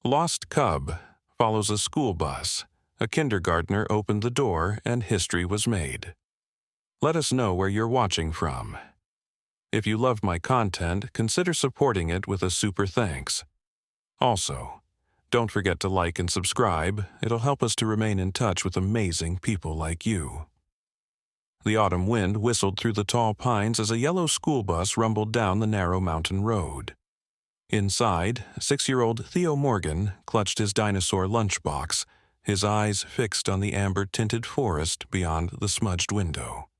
Lost Cub follows a school bus. A kindergartner opened the door and history was made. Let us know where you're watching from. If you love my content, consider supporting it with a super thanks. Also, don't forget to like and subscribe. It'll help us to remain in touch with amazing people like you. The autumn wind whistled through the tall pines as a yellow school bus rumbled down the narrow mountain road. Inside, 6-year-old Theo Morgan clutched his dinosaur lunchbox, his eyes fixed on the amber-tinted forest beyond the smudged window.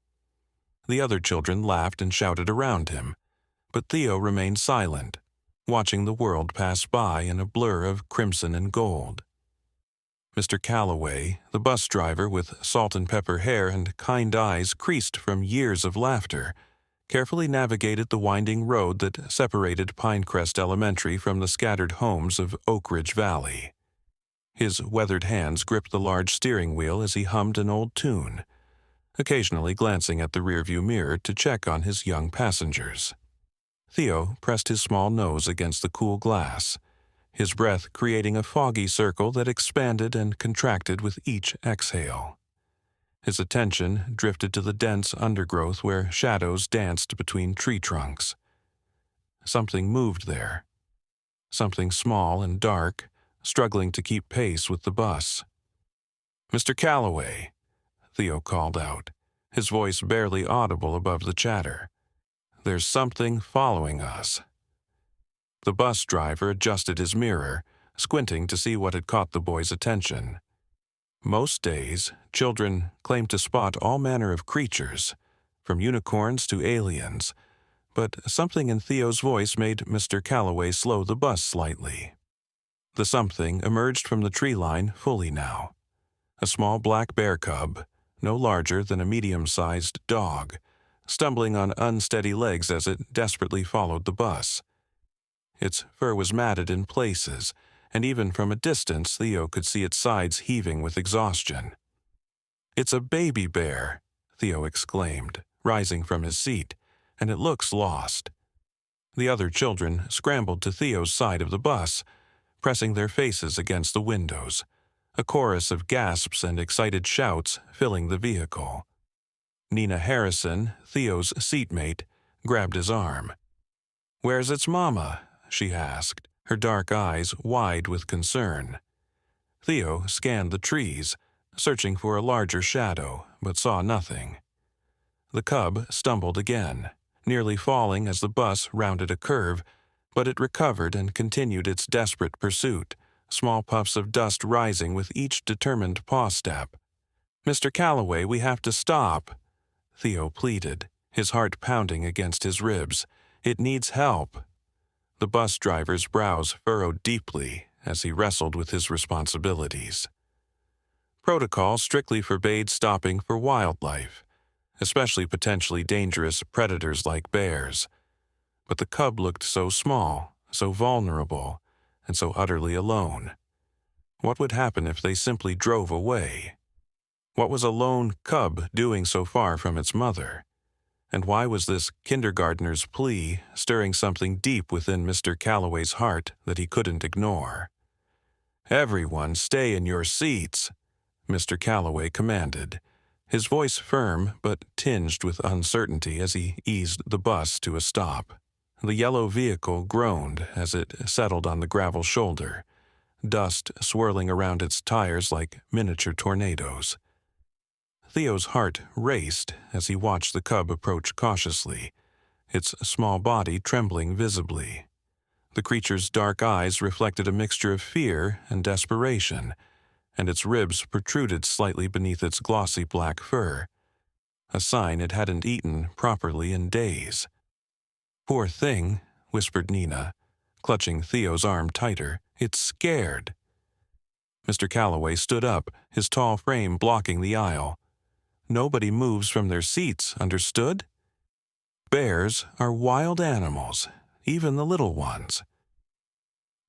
The other children laughed and shouted around him, but Theo remained silent, watching the world pass by in a blur of crimson and gold. Mr. Calloway, the bus driver with salt and pepper hair and kind eyes creased from years of laughter, carefully navigated the winding road that separated Pinecrest Elementary from the scattered homes of Oak Ridge Valley. His weathered hands gripped the large steering wheel as he hummed an old tune, occasionally glancing at the rearview mirror to check on his young passengers. Theo pressed his small nose against the cool glass, his breath creating a foggy circle that expanded and contracted with each exhale. His attention drifted to the dense undergrowth where shadows danced between tree trunks. Something moved there. Something small and dark, struggling to keep pace with the bus. "Mr. Calloway," Theo called out, his voice barely audible above the chatter. "There's something following us." The bus driver adjusted his mirror, squinting to see what had caught the boy's attention. Most days, children claimed to spot all manner of creatures, from unicorns to aliens, but something in Theo's voice made Mr. Calloway slow the bus slightly. The something emerged from the tree line fully now. A small black bear cub, no larger than a medium-sized dog, stumbling on unsteady legs as it desperately followed the bus. Its fur was matted in places, and even from a distance Theo could see its sides heaving with exhaustion. "It's a baby bear," Theo exclaimed, rising from his seat, "and it looks lost." The other children scrambled to Theo's side of the bus, pressing their faces against the windows, a chorus of gasps and excited shouts filling the vehicle. Nenah Harrison, Theo's seatmate, grabbed his arm. "Where's its mama?" she asked, her dark eyes wide with concern. Theo scanned the trees, searching for a larger shadow, but saw nothing. The cub stumbled again, nearly falling as the bus rounded a curve, but it recovered and continued its desperate pursuit, small puffs of dust rising with each determined paw step. "Mr. Calloway, we have to stop," Theo pleaded, his heart pounding against his ribs. "It needs help." The bus driver's brows furrowed deeply as he wrestled with his responsibilities. Protocol strictly forbade stopping for wildlife, especially potentially dangerous predators like bears. But the cub looked so small, so vulnerable, and so utterly alone. What would happen if they simply drove away? What was a lone cub doing so far from its mother? And why was this kindergartner's plea stirring something deep within Mr. Calloway's heart that he couldn't ignore? "Everyone stay in your seats," Mr. Calloway commanded, his voice firm but tinged with uncertainty as he eased the bus to a stop. The yellow vehicle groaned as it settled on the gravel shoulder, dust swirling around its tires like miniature tornadoes. Theo's heart raced as he watched the cub approach cautiously, its small body trembling visibly. The creature's dark eyes reflected a mixture of fear and desperation, and its ribs protruded slightly beneath its glossy black fur, a sign it hadn't eaten properly in days. "Poor thing," whispered Nenah, clutching Theo's arm tighter. "It's scared." Mr. Calloway stood up, his tall frame blocking the aisle. "Nobody moves from their seats, understood? Bears are wild animals, even the little ones."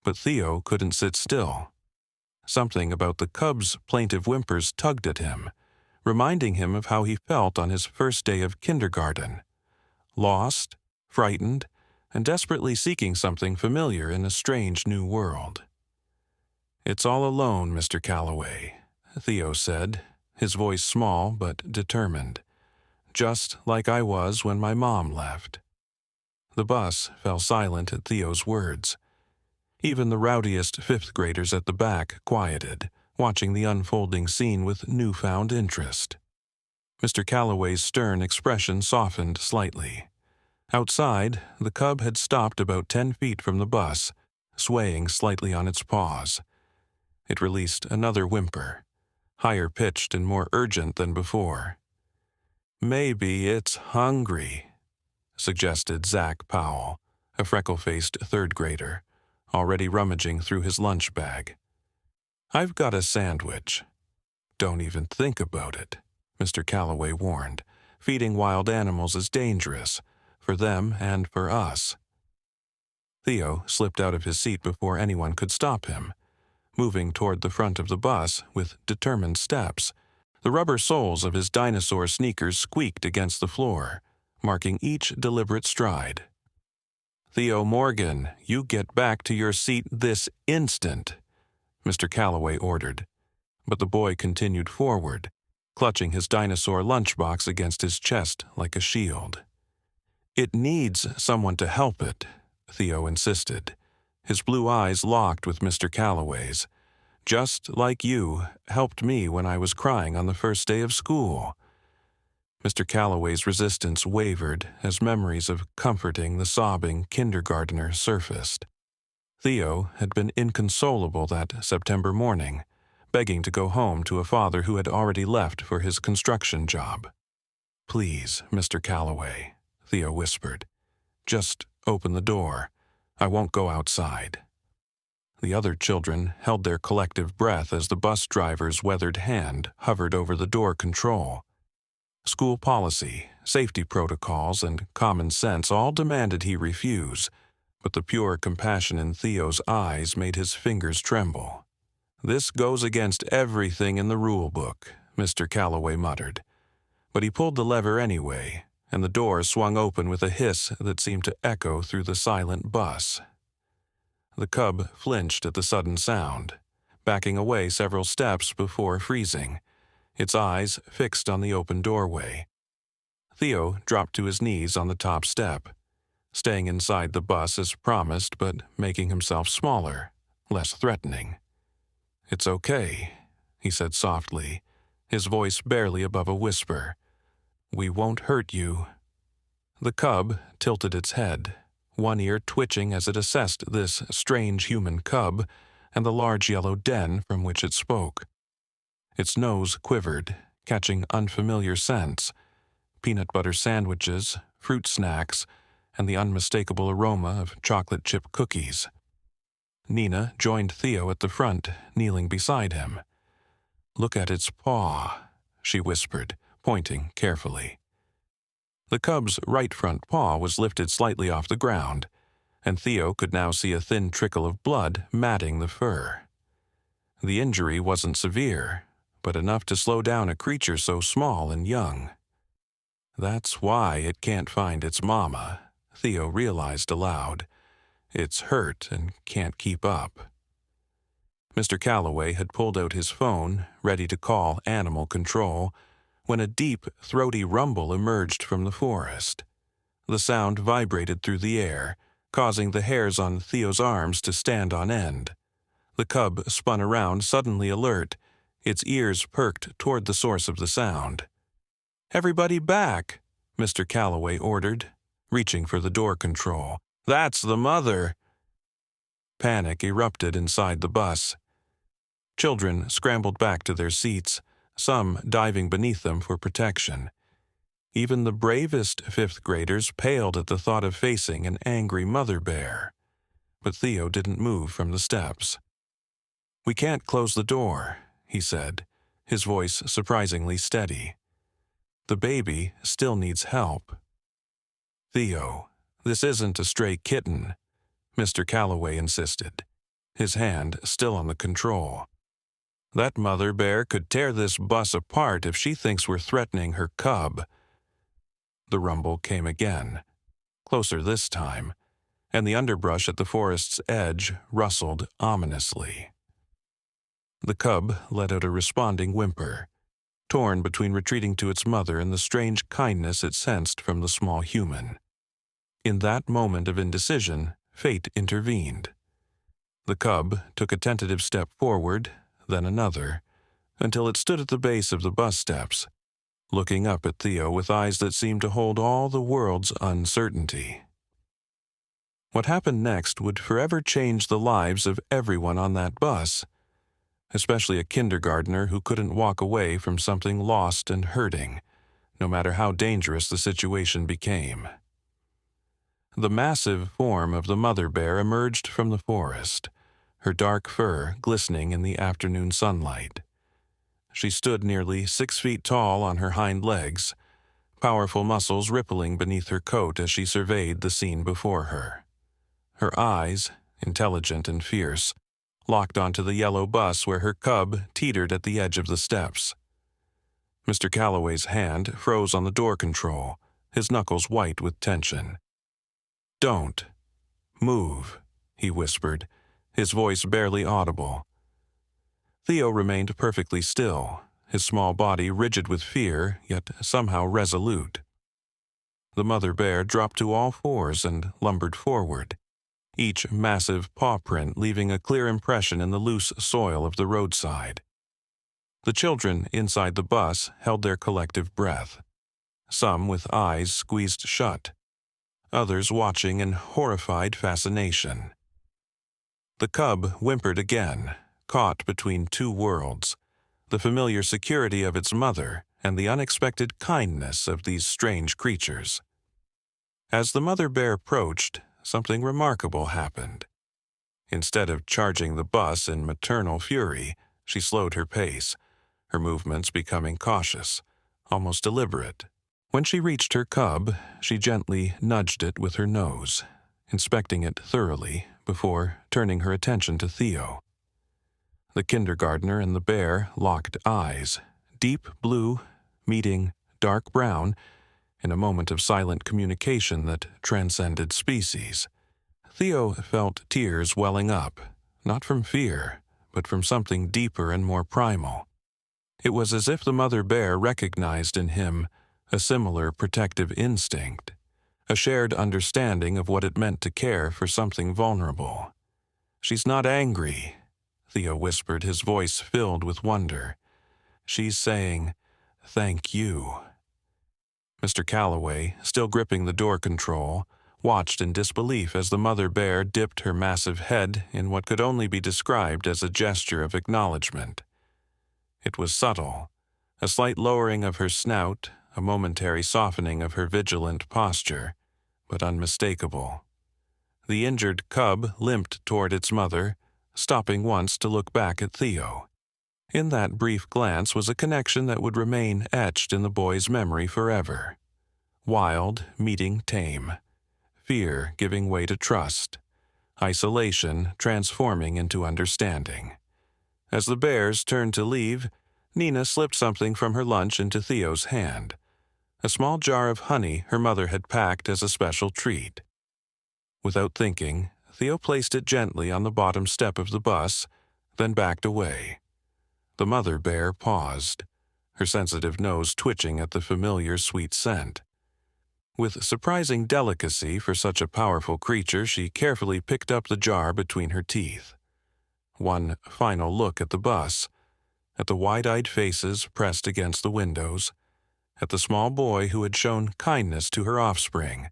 But Theo couldn't sit still. Something about the cub's plaintive whimpers tugged at him, reminding him of how he felt on his first day of kindergarten. Lost, frightened, and desperately seeking something familiar in a strange new world. "It's all alone, Mr. Calloway," Theo said, his voice small but determined. "Just like I was when my mom left." The bus fell silent at Theo's words. Even the rowdiest fifth graders at the back quieted, watching the unfolding scene with newfound interest. Mr. Calloway's stern expression softened slightly. Outside, the cub had stopped about 10 feet from the bus, swaying slightly on its paws. It released another whimper, higher pitched and more urgent than before. "Maybe it's hungry," suggested Zach Powell, a freckle-faced third grader, already rummaging through his lunch bag. "I've got a sandwich." "Don't even think about it," Mr. Calloway warned. "Feeding wild animals is dangerous, for them and for us." Theo slipped out of his seat before anyone could stop him, moving toward the front of the bus with determined steps. The rubber soles of his dinosaur sneakers squeaked against the floor, marking each deliberate stride. "Theo Morgan, you get back to your seat this instant," Mr. Calloway ordered. But the boy continued forward, clutching his dinosaur lunchbox against his chest like a shield. "It needs someone to help it," Theo insisted, his blue eyes locked with Mr. Calloway's. "Just like you helped me when I was crying on the first day of school." Mr. Calloway's resistance wavered as memories of comforting the sobbing kindergartner surfaced. Theo had been inconsolable that September morning, begging to go home to a father who had already left for his construction job. "Please, Mr. Calloway," Theo whispered. "Just open the door. I won't go outside." The other children held their collective breath as the bus driver's weathered hand hovered over the door control. School policy, safety protocols, and common sense all demanded he refuse, but the pure compassion in Theo's eyes made his fingers tremble. "This goes against everything in the rule book," Mr. Calloway muttered. But he pulled the lever anyway, and the door swung open with a hiss that seemed to echo through the silent bus. The cub flinched at the sudden sound, backing away several steps before freezing, its eyes fixed on the open doorway. Theo dropped to his knees on the top step, staying inside the bus as promised but making himself smaller, less threatening. "It's okay," he said softly, his voice barely above a whisper. "We won't hurt you." The cub tilted its head, one ear twitching as it assessed this strange human cub and the large yellow den from which it spoke. Its nose quivered, catching unfamiliar scents, peanut butter sandwiches, fruit snacks, and the unmistakable aroma of chocolate chip cookies. Nenah joined Theo at the front, kneeling beside him. "Look at its paw," she whispered, pointing carefully. The cub's right front paw was lifted slightly off the ground, and Theo could now see a thin trickle of blood matting the fur. The injury wasn't severe, but enough to slow down a creature so small and young. That's why it can't find its mama, Theo realized aloud. It's hurt and can't keep up. Mr. Calloway had pulled out his phone, ready to call animal control, when a deep, throaty rumble emerged from the forest. The sound vibrated through the air, causing the hairs on Theo's arms to stand on end. The cub spun around, suddenly alert, its ears perked toward the source of the sound. "Everybody back," Mr. Calloway ordered, reaching for the door control. "That's the mother." Panic erupted inside the bus. Children scrambled back to their seats, some diving beneath them for protection. Even the bravest fifth graders paled at the thought of facing an angry mother bear. But Theo didn't move from the steps. "We can't close the door," he said, his voice surprisingly steady. "The baby still needs help." "Theo, this isn't a stray kitten," Mr. Calloway insisted, his hand still on the control. "That mother bear could tear this bus apart if she thinks we're threatening her cub." The rumble came again, closer this time, and the underbrush at the forest's edge rustled ominously. The cub let out a responding whimper, torn between retreating to its mother and the strange kindness it sensed from the small human. In that moment of indecision, fate intervened. The cub took a tentative step forward, then another, until it stood at the base of the bus steps, looking up at Theo with eyes that seemed to hold all the world's uncertainty. What happened next would forever change the lives of everyone on that bus, especially a kindergartner who couldn't walk away from something lost and hurting, no matter how dangerous the situation became. The massive form of the mother bear emerged from the forest, her dark fur glistening in the afternoon sunlight. She stood nearly 6 feet tall on her hind legs, powerful muscles rippling beneath her coat as she surveyed the scene before her. Her eyes, intelligent and fierce, locked onto the yellow bus where her cub teetered at the edge of the steps. Mr. Calloway's hand froze on the door control, his knuckles white with tension. "Don't move," he whispered, his voice barely audible. Theo remained perfectly still, his small body rigid with fear, yet somehow resolute. The mother bear dropped to all fours and lumbered forward, each massive paw print leaving a clear impression in the loose soil of the roadside. The children inside the bus held their collective breath, some with eyes squeezed shut, others watching in horrified fascination. The cub whimpered again, caught between two worlds, the familiar security of its mother and the unexpected kindness of these strange creatures. As the mother bear approached, something remarkable happened. Instead of charging the bus in maternal fury, she slowed her pace, her movements becoming cautious, almost deliberate. When she reached her cub, she gently nudged it with her nose, inspecting it thoroughly before turning her attention to Theo. The kindergartner and the bear locked eyes, deep blue meeting dark brown, in a moment of silent communication that transcended species. Theo felt tears welling up, not from fear, but from something deeper and more primal. It was as if the mother bear recognized in him a similar protective instinct, a shared understanding of what it meant to care for something vulnerable. "She's not angry," Theo whispered, his voice filled with wonder. "She's saying, 'Thank you.'" Mr. Calloway, still gripping the door control, watched in disbelief as the mother bear dipped her massive head in what could only be described as a gesture of acknowledgement. It was subtle, a slight lowering of her snout, a momentary softening of her vigilant posture, but unmistakable. The injured cub limped toward its mother, stopping once to look back at Theo. In that brief glance was a connection that would remain etched in the boy's memory forever. Wild meeting tame, fear giving way to trust, isolation transforming into understanding. As the bears turned to leave, Nenah slipped something from her lunch into Theo's hand, a small jar of honey her mother had packed as a special treat. Without thinking, Theo placed it gently on the bottom step of the bus, then backed away. The mother bear paused, her sensitive nose twitching at the familiar sweet scent. With surprising delicacy for such a powerful creature, she carefully picked up the jar between her teeth. One final look at the bus, at the wide-eyed faces pressed against the windows, at the small boy who had shown kindness to her offspring.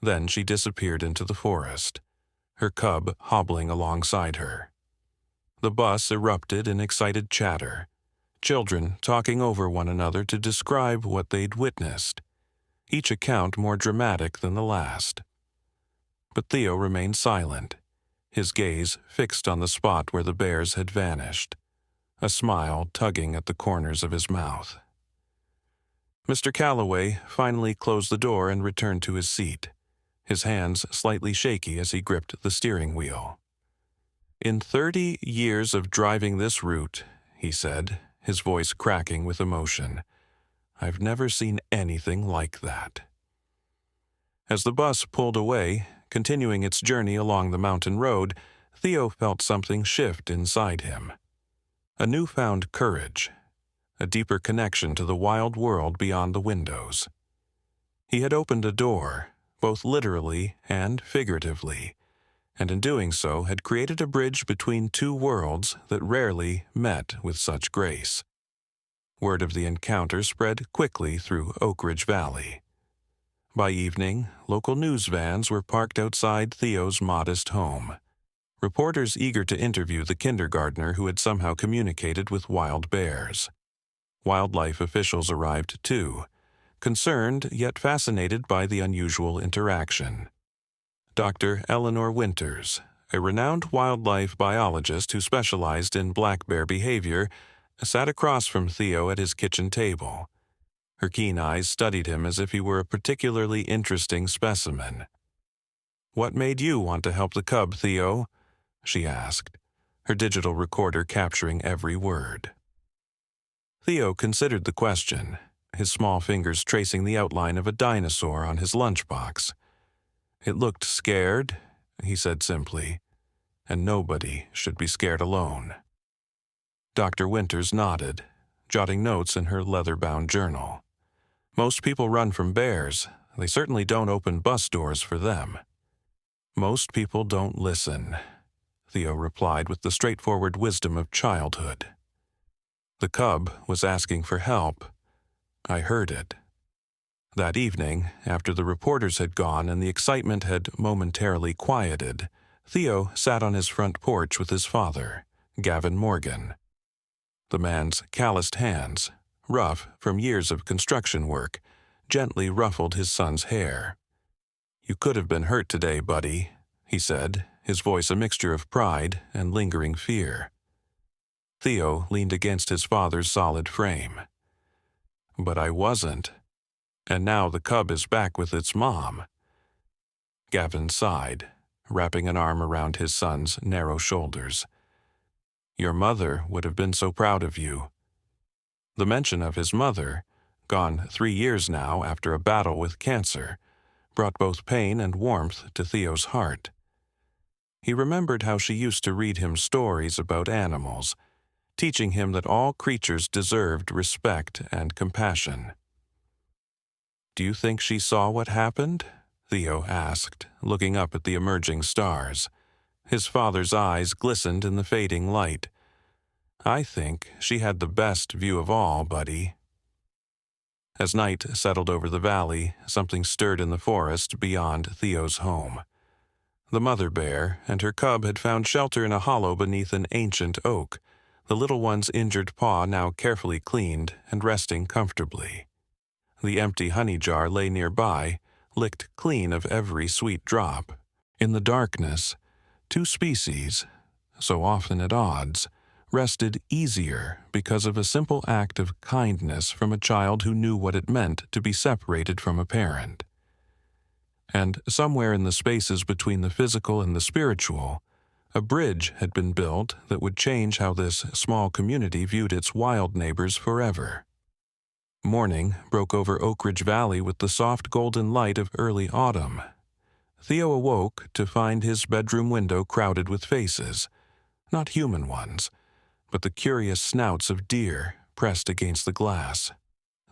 Then she disappeared into the forest, her cub hobbling alongside her. The bus erupted in excited chatter, children talking over one another to describe what they'd witnessed, each account more dramatic than the last. But Theo remained silent, his gaze fixed on the spot where the bears had vanished, a smile tugging at the corners of his mouth. Mr. Calloway finally closed the door and returned to his seat, his hands slightly shaky as he gripped the steering wheel. "In 30 years of driving this route," he said, his voice cracking with emotion, "I've never seen anything like that." As the bus pulled away, continuing its journey along the mountain road, Theo felt something shift inside him. A newfound courage, a deeper connection to the wild world beyond the windows. He had opened a door, both literally and figuratively, and in doing so had created a bridge between two worlds that rarely met with such grace. Word of the encounter spread quickly through Oak Ridge Valley. By evening, local news vans were parked outside Theo's modest home, reporters eager to interview the kindergartner who had somehow communicated with wild bears. Wildlife officials arrived too, concerned yet fascinated by the unusual interaction. Dr. Eleanor Winters, a renowned wildlife biologist who specialized in black bear behavior, sat across from Theo at his kitchen table. Her keen eyes studied him as if he were a particularly interesting specimen. "What made you want to help the cub, Theo?" she asked, her digital recorder capturing every word. Theo considered the question, his small fingers tracing the outline of a dinosaur on his lunchbox. "It looked scared," he said simply, "and nobody should be scared alone." Dr. Winters nodded, jotting notes in her leather-bound journal. "Most people run from bears. They certainly don't open bus doors for them." "Most people don't listen," Theo replied with the straightforward wisdom of childhood. "The cub was asking for help. I heard it." That evening, after the reporters had gone and the excitement had momentarily quieted, Theo sat on his front porch with his father, Gavin Morgan. The man's calloused hands, rough from years of construction work, gently ruffled his son's hair. "You could have been hurt today, buddy," he said, his voice a mixture of pride and lingering fear. Theo leaned against his father's solid frame. "But I wasn't. And now the cub is back with its mom." Gavin sighed, wrapping an arm around his son's narrow shoulders. "Your mother would have been so proud of you." The mention of his mother, gone 3 years now after a battle with cancer, brought both pain and warmth to Theo's heart. He remembered how she used to read him stories about animals, teaching him that all creatures deserved respect and compassion. "Do you think she saw what happened?" Theo asked, looking up at the emerging stars. His father's eyes glistened in the fading light. "I think she had the best view of all, buddy." As night settled over the valley, something stirred in the forest beyond Theo's home. The mother bear and her cub had found shelter in a hollow beneath an ancient oak, the little one's injured paw now carefully cleaned and resting comfortably. The empty honey jar lay nearby, licked clean of every sweet drop. In the darkness, two species, so often at odds, rested easier because of a simple act of kindness from a child who knew what it meant to be separated from a parent. And somewhere in the spaces between the physical and the spiritual, a bridge had been built that would change how this small community viewed its wild neighbors forever. Morning broke over Oak Ridge Valley with the soft golden light of early autumn. Theo awoke to find his bedroom window crowded with faces, not human ones, but the curious snouts of deer pressed against the glass,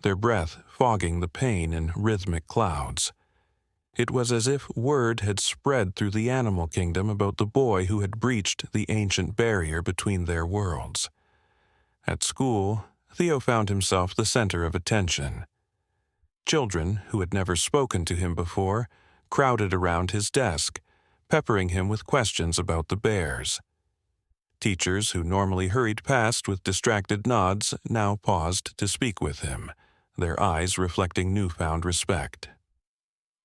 their breath fogging the pane in rhythmic clouds. It was as if word had spread through the animal kingdom about the boy who had breached the ancient barrier between their worlds. At school, Theo found himself the center of attention. Children, who had never spoken to him before, crowded around his desk, peppering him with questions about the bears. Teachers, who normally hurried past with distracted nods, now paused to speak with him, their eyes reflecting newfound respect.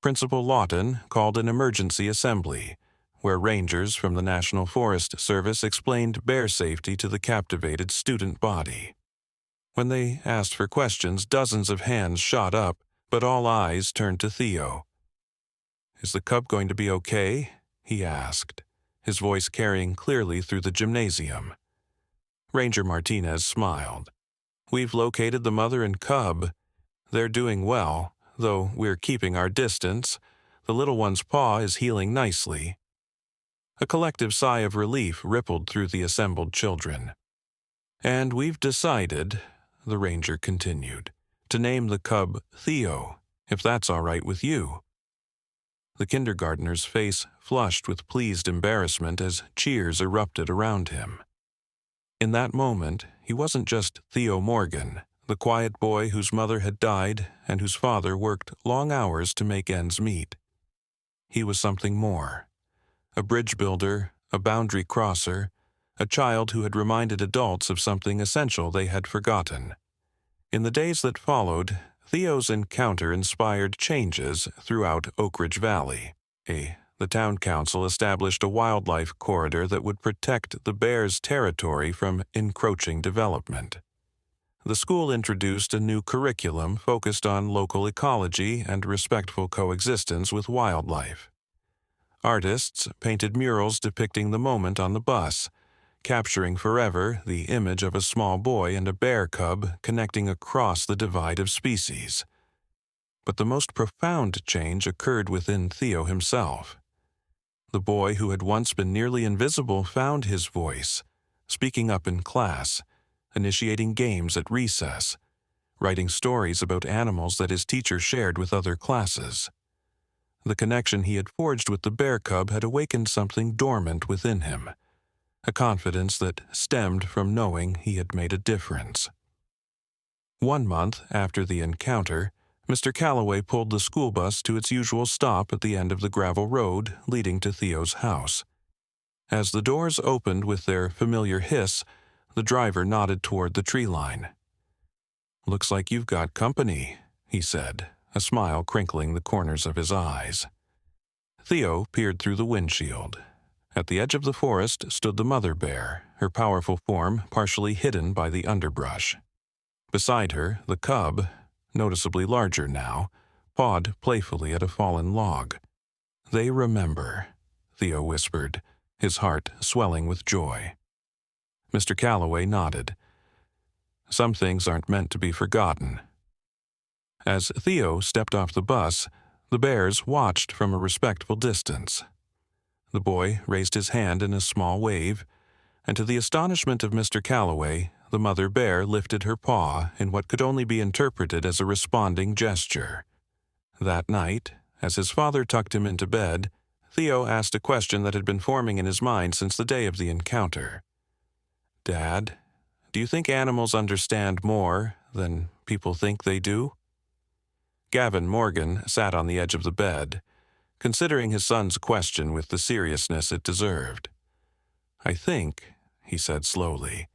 Principal Lawton called an emergency assembly, where rangers from the National Forest Service explained bear safety to the captivated student body. When they asked for questions, dozens of hands shot up, but all eyes turned to Theo. "Is the cub going to be okay?" he asked, his voice carrying clearly through the gymnasium. Ranger Martinez smiled. "We've located the mother and cub. They're doing well, though we're keeping our distance. The little one's paw is healing nicely." A collective sigh of relief rippled through the assembled children. "And we've decided," the ranger continued, "to name the cub Theo, if that's all right with you." The kindergartner's face flushed with pleased embarrassment as cheers erupted around him. In that moment, he wasn't just Theo Morgan, the quiet boy whose mother had died and whose father worked long hours to make ends meet. He was something more: a bridge builder, a boundary crosser, a child who had reminded adults of something essential they had forgotten. In the days that followed, Theo's encounter inspired changes throughout Oak Ridge Valley. The town council established a wildlife corridor that would protect the bears' territory from encroaching development. The school introduced a new curriculum focused on local ecology and respectful coexistence with wildlife. Artists painted murals depicting the moment on the bus, capturing forever the image of a small boy and a bear cub connecting across the divide of species. But the most profound change occurred within Theo himself. The boy who had once been nearly invisible found his voice, speaking up in class, initiating games at recess, writing stories about animals that his teacher shared with other classes. The connection he had forged with the bear cub had awakened something dormant within him, a confidence that stemmed from knowing he had made a difference. 1 month after the encounter, Mr. Calloway pulled the school bus to its usual stop at the end of the gravel road leading to Theo's house. As the doors opened with their familiar hiss, the driver nodded toward the tree line. "Looks like you've got company," he said, a smile crinkling the corners of his eyes. Theo peered through the windshield. At the edge of the forest stood the mother bear, her powerful form partially hidden by the underbrush. Beside her, the cub, noticeably larger now, pawed playfully at a fallen log. "They remember," Theo whispered, his heart swelling with joy. Mr. Calloway nodded. "Some things aren't meant to be forgotten." As Theo stepped off the bus, the bears watched from a respectful distance. The boy raised his hand in a small wave, and to the astonishment of Mr. Calloway, the mother bear lifted her paw in what could only be interpreted as a responding gesture. That night, as his father tucked him into bed, Theo asked a question that had been forming in his mind since the day of the encounter. "Dad, do you think animals understand more than people think they do?" Gavin Morgan sat on the edge of the bed, considering his son's question with the seriousness it deserved. "I think," he said slowly,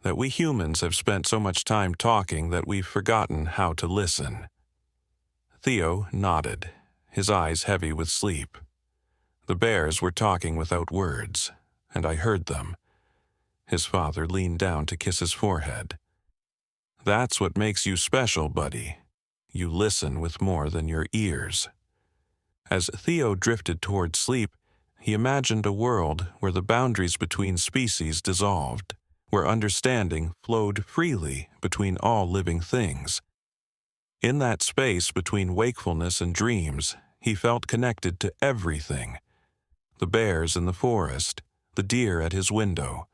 "that we humans have spent so much time talking that we've forgotten how to listen." Theo nodded, his eyes heavy with sleep. The bears were talking without words, and I heard them. His father leaned down to kiss his forehead. "That's what makes you special, buddy. You listen with more than your ears." As Theo drifted toward sleep, he imagined a world where the boundaries between species dissolved, where understanding flowed freely between all living things. In that space between wakefulness and dreams, he felt connected to everything: the bears in the forest, the deer at his window,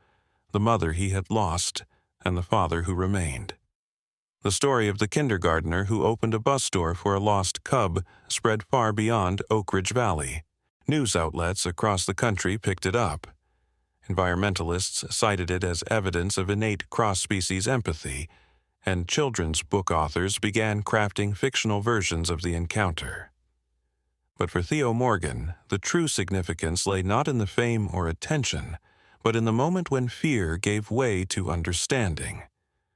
the mother he had lost, and the father who remained. The story of the kindergartner who opened a bus door for a lost cub spread far beyond Oak Ridge Valley. News outlets across the country picked it up. Environmentalists cited it as evidence of innate cross-species empathy, and children's book authors began crafting fictional versions of the encounter. But for Theo Morgan, the true significance lay not in the fame or attention, but in the moment when fear gave way to understanding,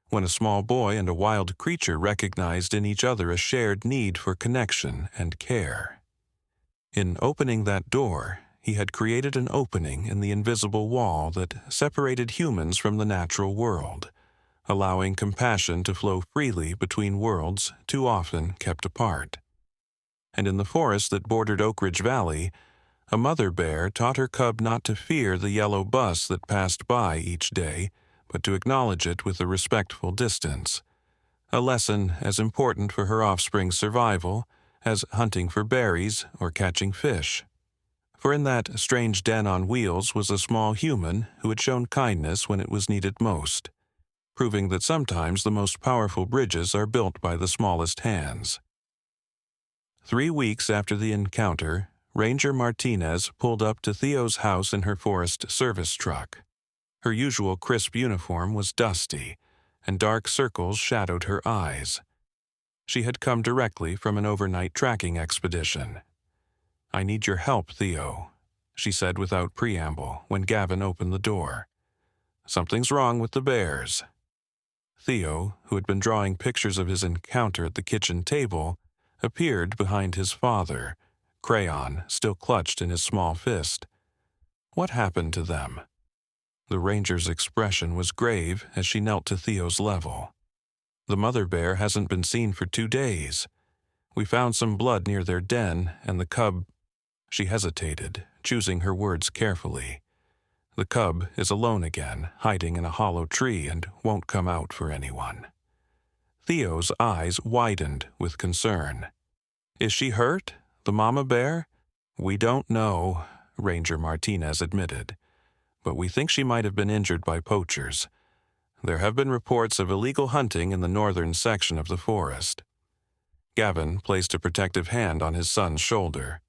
when a small boy and a wild creature recognized in each other a shared need for connection and care. In opening that door, he had created an opening in the invisible wall that separated humans from the natural world, allowing compassion to flow freely between worlds too often kept apart. And in the forest that bordered Oak Ridge Valley, a mother bear taught her cub not to fear the yellow bus that passed by each day, but to acknowledge it with a respectful distance, a lesson as important for her offspring's survival as hunting for berries or catching fish. For in that strange den on wheels was a small human who had shown kindness when it was needed most, proving that sometimes the most powerful bridges are built by the smallest hands. 3 weeks after the encounter, Ranger Martinez pulled up to Theo's house in her Forest Service truck. Her usual crisp uniform was dusty, and dark circles shadowed her eyes. She had come directly from an overnight tracking expedition. "I need your help, Theo," she said without preamble when Gavin opened the door. "Something's wrong with the bears." Theo, who had been drawing pictures of his encounter at the kitchen table, appeared behind his father, crayon still clutched in his small fist. What happened to them? The ranger's expression was grave as she knelt to Theo's level. "The mother bear hasn't been seen for 2 days. We found some blood near their den, and the cub—" She hesitated, choosing her words carefully. "The cub is alone again, hiding in a hollow tree and won't come out for anyone." Theo's eyes widened with concern. "Is she hurt, the mama bear?" "We don't know," Ranger Martinez admitted, "but we think she might have been injured by poachers. There have been reports of illegal hunting in the northern section of the forest." Gavin placed a protective hand on his son's shoulder.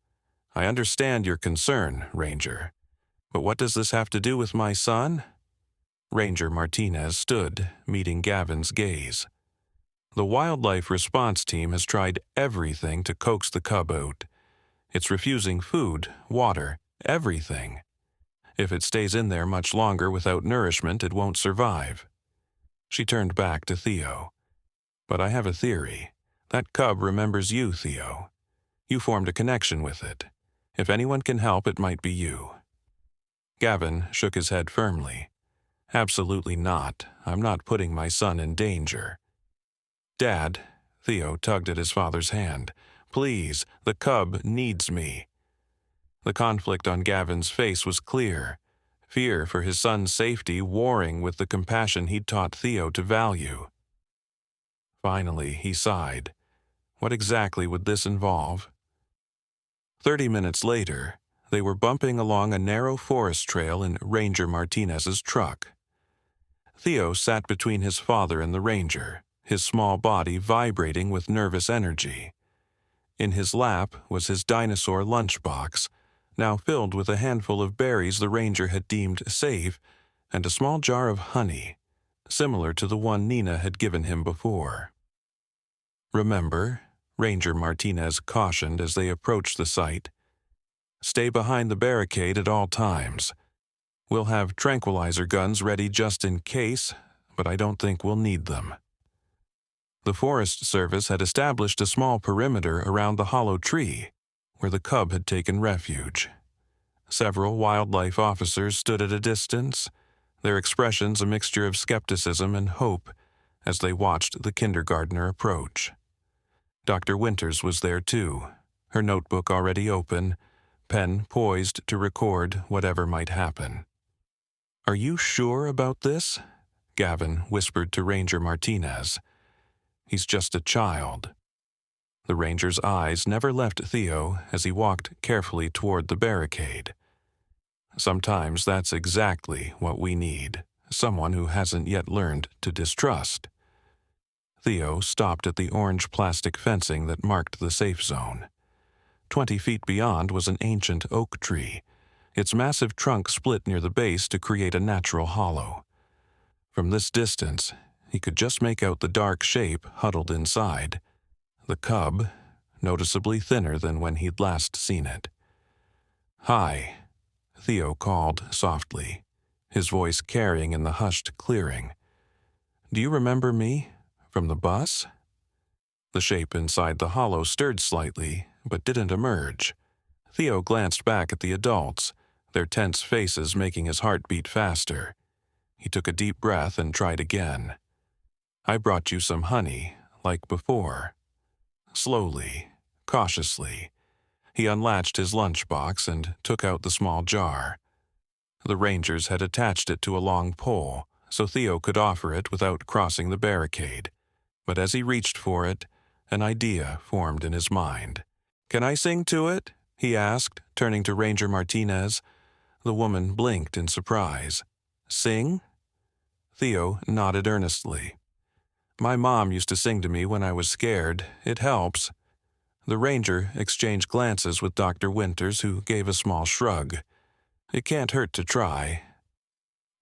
"I understand your concern, Ranger. But what does this have to do with my son?" Ranger Martinez stood, meeting Gavin's gaze. "The wildlife response team has tried everything to coax the cub out. It's refusing food, water, everything. If it stays in there much longer without nourishment, it won't survive." She turned back to Theo. "But I have a theory. That cub remembers you, Theo. You formed a connection with it. If anyone can help, it might be you." Gavin shook his head firmly. "Absolutely not. I'm not putting my son in danger." "Dad," Theo tugged at his father's hand, "please, the cub needs me." The conflict on Gavin's face was clear, fear for his son's safety warring with the compassion he'd taught Theo to value. Finally, he sighed. What exactly would this involve? 30 minutes later, they were bumping along a narrow forest trail in Ranger Martinez's truck. Theo sat between his father and the ranger, his small body vibrating with nervous energy. In his lap was his dinosaur lunchbox, now filled with a handful of berries the ranger had deemed safe, and a small jar of honey, similar to the one Nenah had given him before. "Remember," Ranger Martinez cautioned as they approached the site, "stay behind the barricade at all times. We'll have tranquilizer guns ready just in case, but I don't think we'll need them." The Forest Service had established a small perimeter around the hollow tree, where the cub had taken refuge. Several wildlife officers stood at a distance, their expressions a mixture of skepticism and hope as they watched the kindergartner approach. Dr. Winters was there too, her notebook already open, pen poised to record whatever might happen. "Are you sure about this?" Gavin whispered to Ranger Martinez. "He's just a child." The ranger's eyes never left Theo as he walked carefully toward the barricade. "Sometimes that's exactly what we need, someone who hasn't yet learned to distrust." Theo stopped at the orange plastic fencing that marked the safe zone. 20 feet beyond was an ancient oak tree, its massive trunk split near the base to create a natural hollow. From this distance, he could just make out the dark shape huddled inside. The cub, noticeably thinner than when he'd last seen it. "Hi," Theo called softly, his voice carrying in the hushed clearing. "Do you remember me? From the bus?" The shape inside the hollow stirred slightly, but didn't emerge. Theo glanced back at the adults, their tense faces making his heart beat faster. He took a deep breath and tried again. "I brought you some honey, like before." Slowly, cautiously, he unlatched his lunchbox and took out the small jar. The rangers had attached it to a long pole, so Theo could offer it without crossing the barricade. But as he reached for it, an idea formed in his mind. "Can I sing to it?" he asked, turning to Ranger Martinez. The woman blinked in surprise. "Sing?" Theo nodded earnestly. My mom used to sing to me when I was scared. It helps. The ranger exchanged glances with Dr. Winters, who gave a small shrug. It can't hurt to try.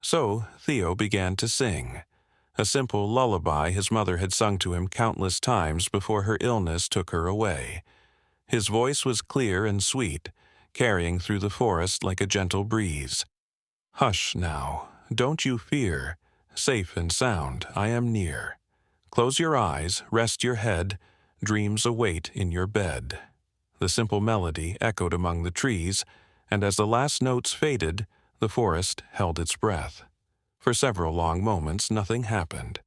So Theo began to sing, a simple lullaby his mother had sung to him countless times before her illness took her away. His voice was clear and sweet, carrying through the forest like a gentle breeze. Hush now, don't you fear. Safe and sound, I am near. Close your eyes, rest your head, dreams await in your bed. The simple melody echoed among the trees, and as the last notes faded, the forest held its breath. For several long moments nothing happened.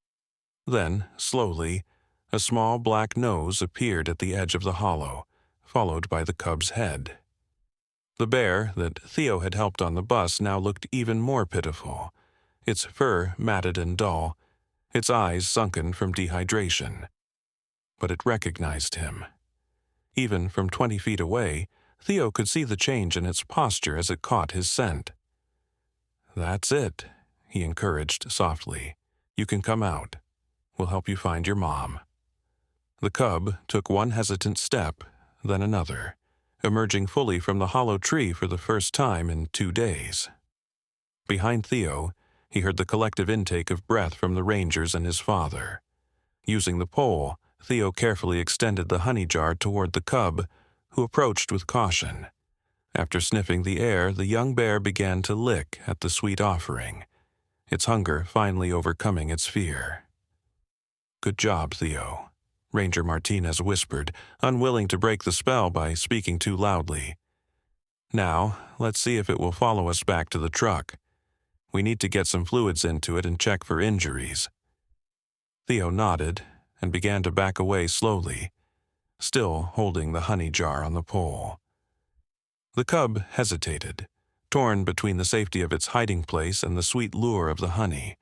Then, slowly, a small black nose appeared at the edge of the hollow, followed by the cub's head. The bear that Theo had helped on the bus now looked even more pitiful, its fur matted and dull, its eyes sunken from dehydration. But it recognized him. Even from 20 feet away, Theo could see the change in its posture as it caught his scent. "That's it," he encouraged softly. "You can come out. We'll help you find your mom." The cub took one hesitant step, then another, emerging fully from the hollow tree for the first time in 2 days. Behind Theo, he heard the collective intake of breath from the rangers and his father. Using the pole, Theo carefully extended the honey jar toward the cub, who approached with caution. After sniffing the air, the young bear began to lick at the sweet offering, its hunger finally overcoming its fear. "Good job, Theo," Ranger Martinez whispered, unwilling to break the spell by speaking too loudly. "Now, let's see if it will follow us back to the truck. We need to get some fluids into it and check for injuries." Theo nodded and began to back away slowly, still holding the honey jar on the pole. The cub hesitated, torn between the safety of its hiding place and the sweet lure of the honey.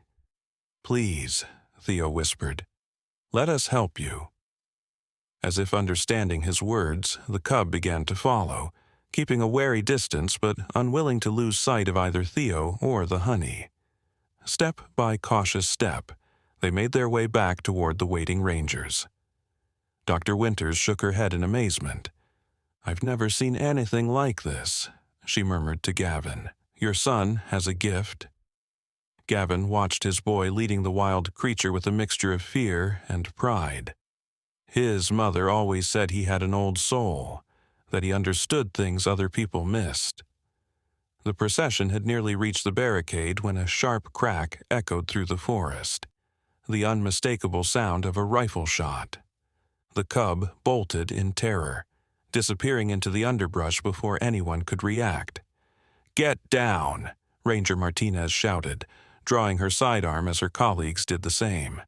"Please," Theo whispered, "let us help you." As if understanding his words, the cub began to follow, keeping a wary distance but unwilling to lose sight of either Theo or the honey. Step by cautious step, they made their way back toward the waiting rangers. Dr. Winters shook her head in amazement. "I've never seen anything like this," she murmured to Gavin. "Your son has a gift." Gavin watched his boy leading the wild creature with a mixture of fear and pride. His mother always said he had an old soul, that he understood things other people missed. The procession had nearly reached the barricade when a sharp crack echoed through the forest, the unmistakable sound of a rifle shot. The cub bolted in terror, disappearing into the underbrush before anyone could react. "Get down!" Ranger Martinez shouted, drawing her sidearm as her colleagues did the same.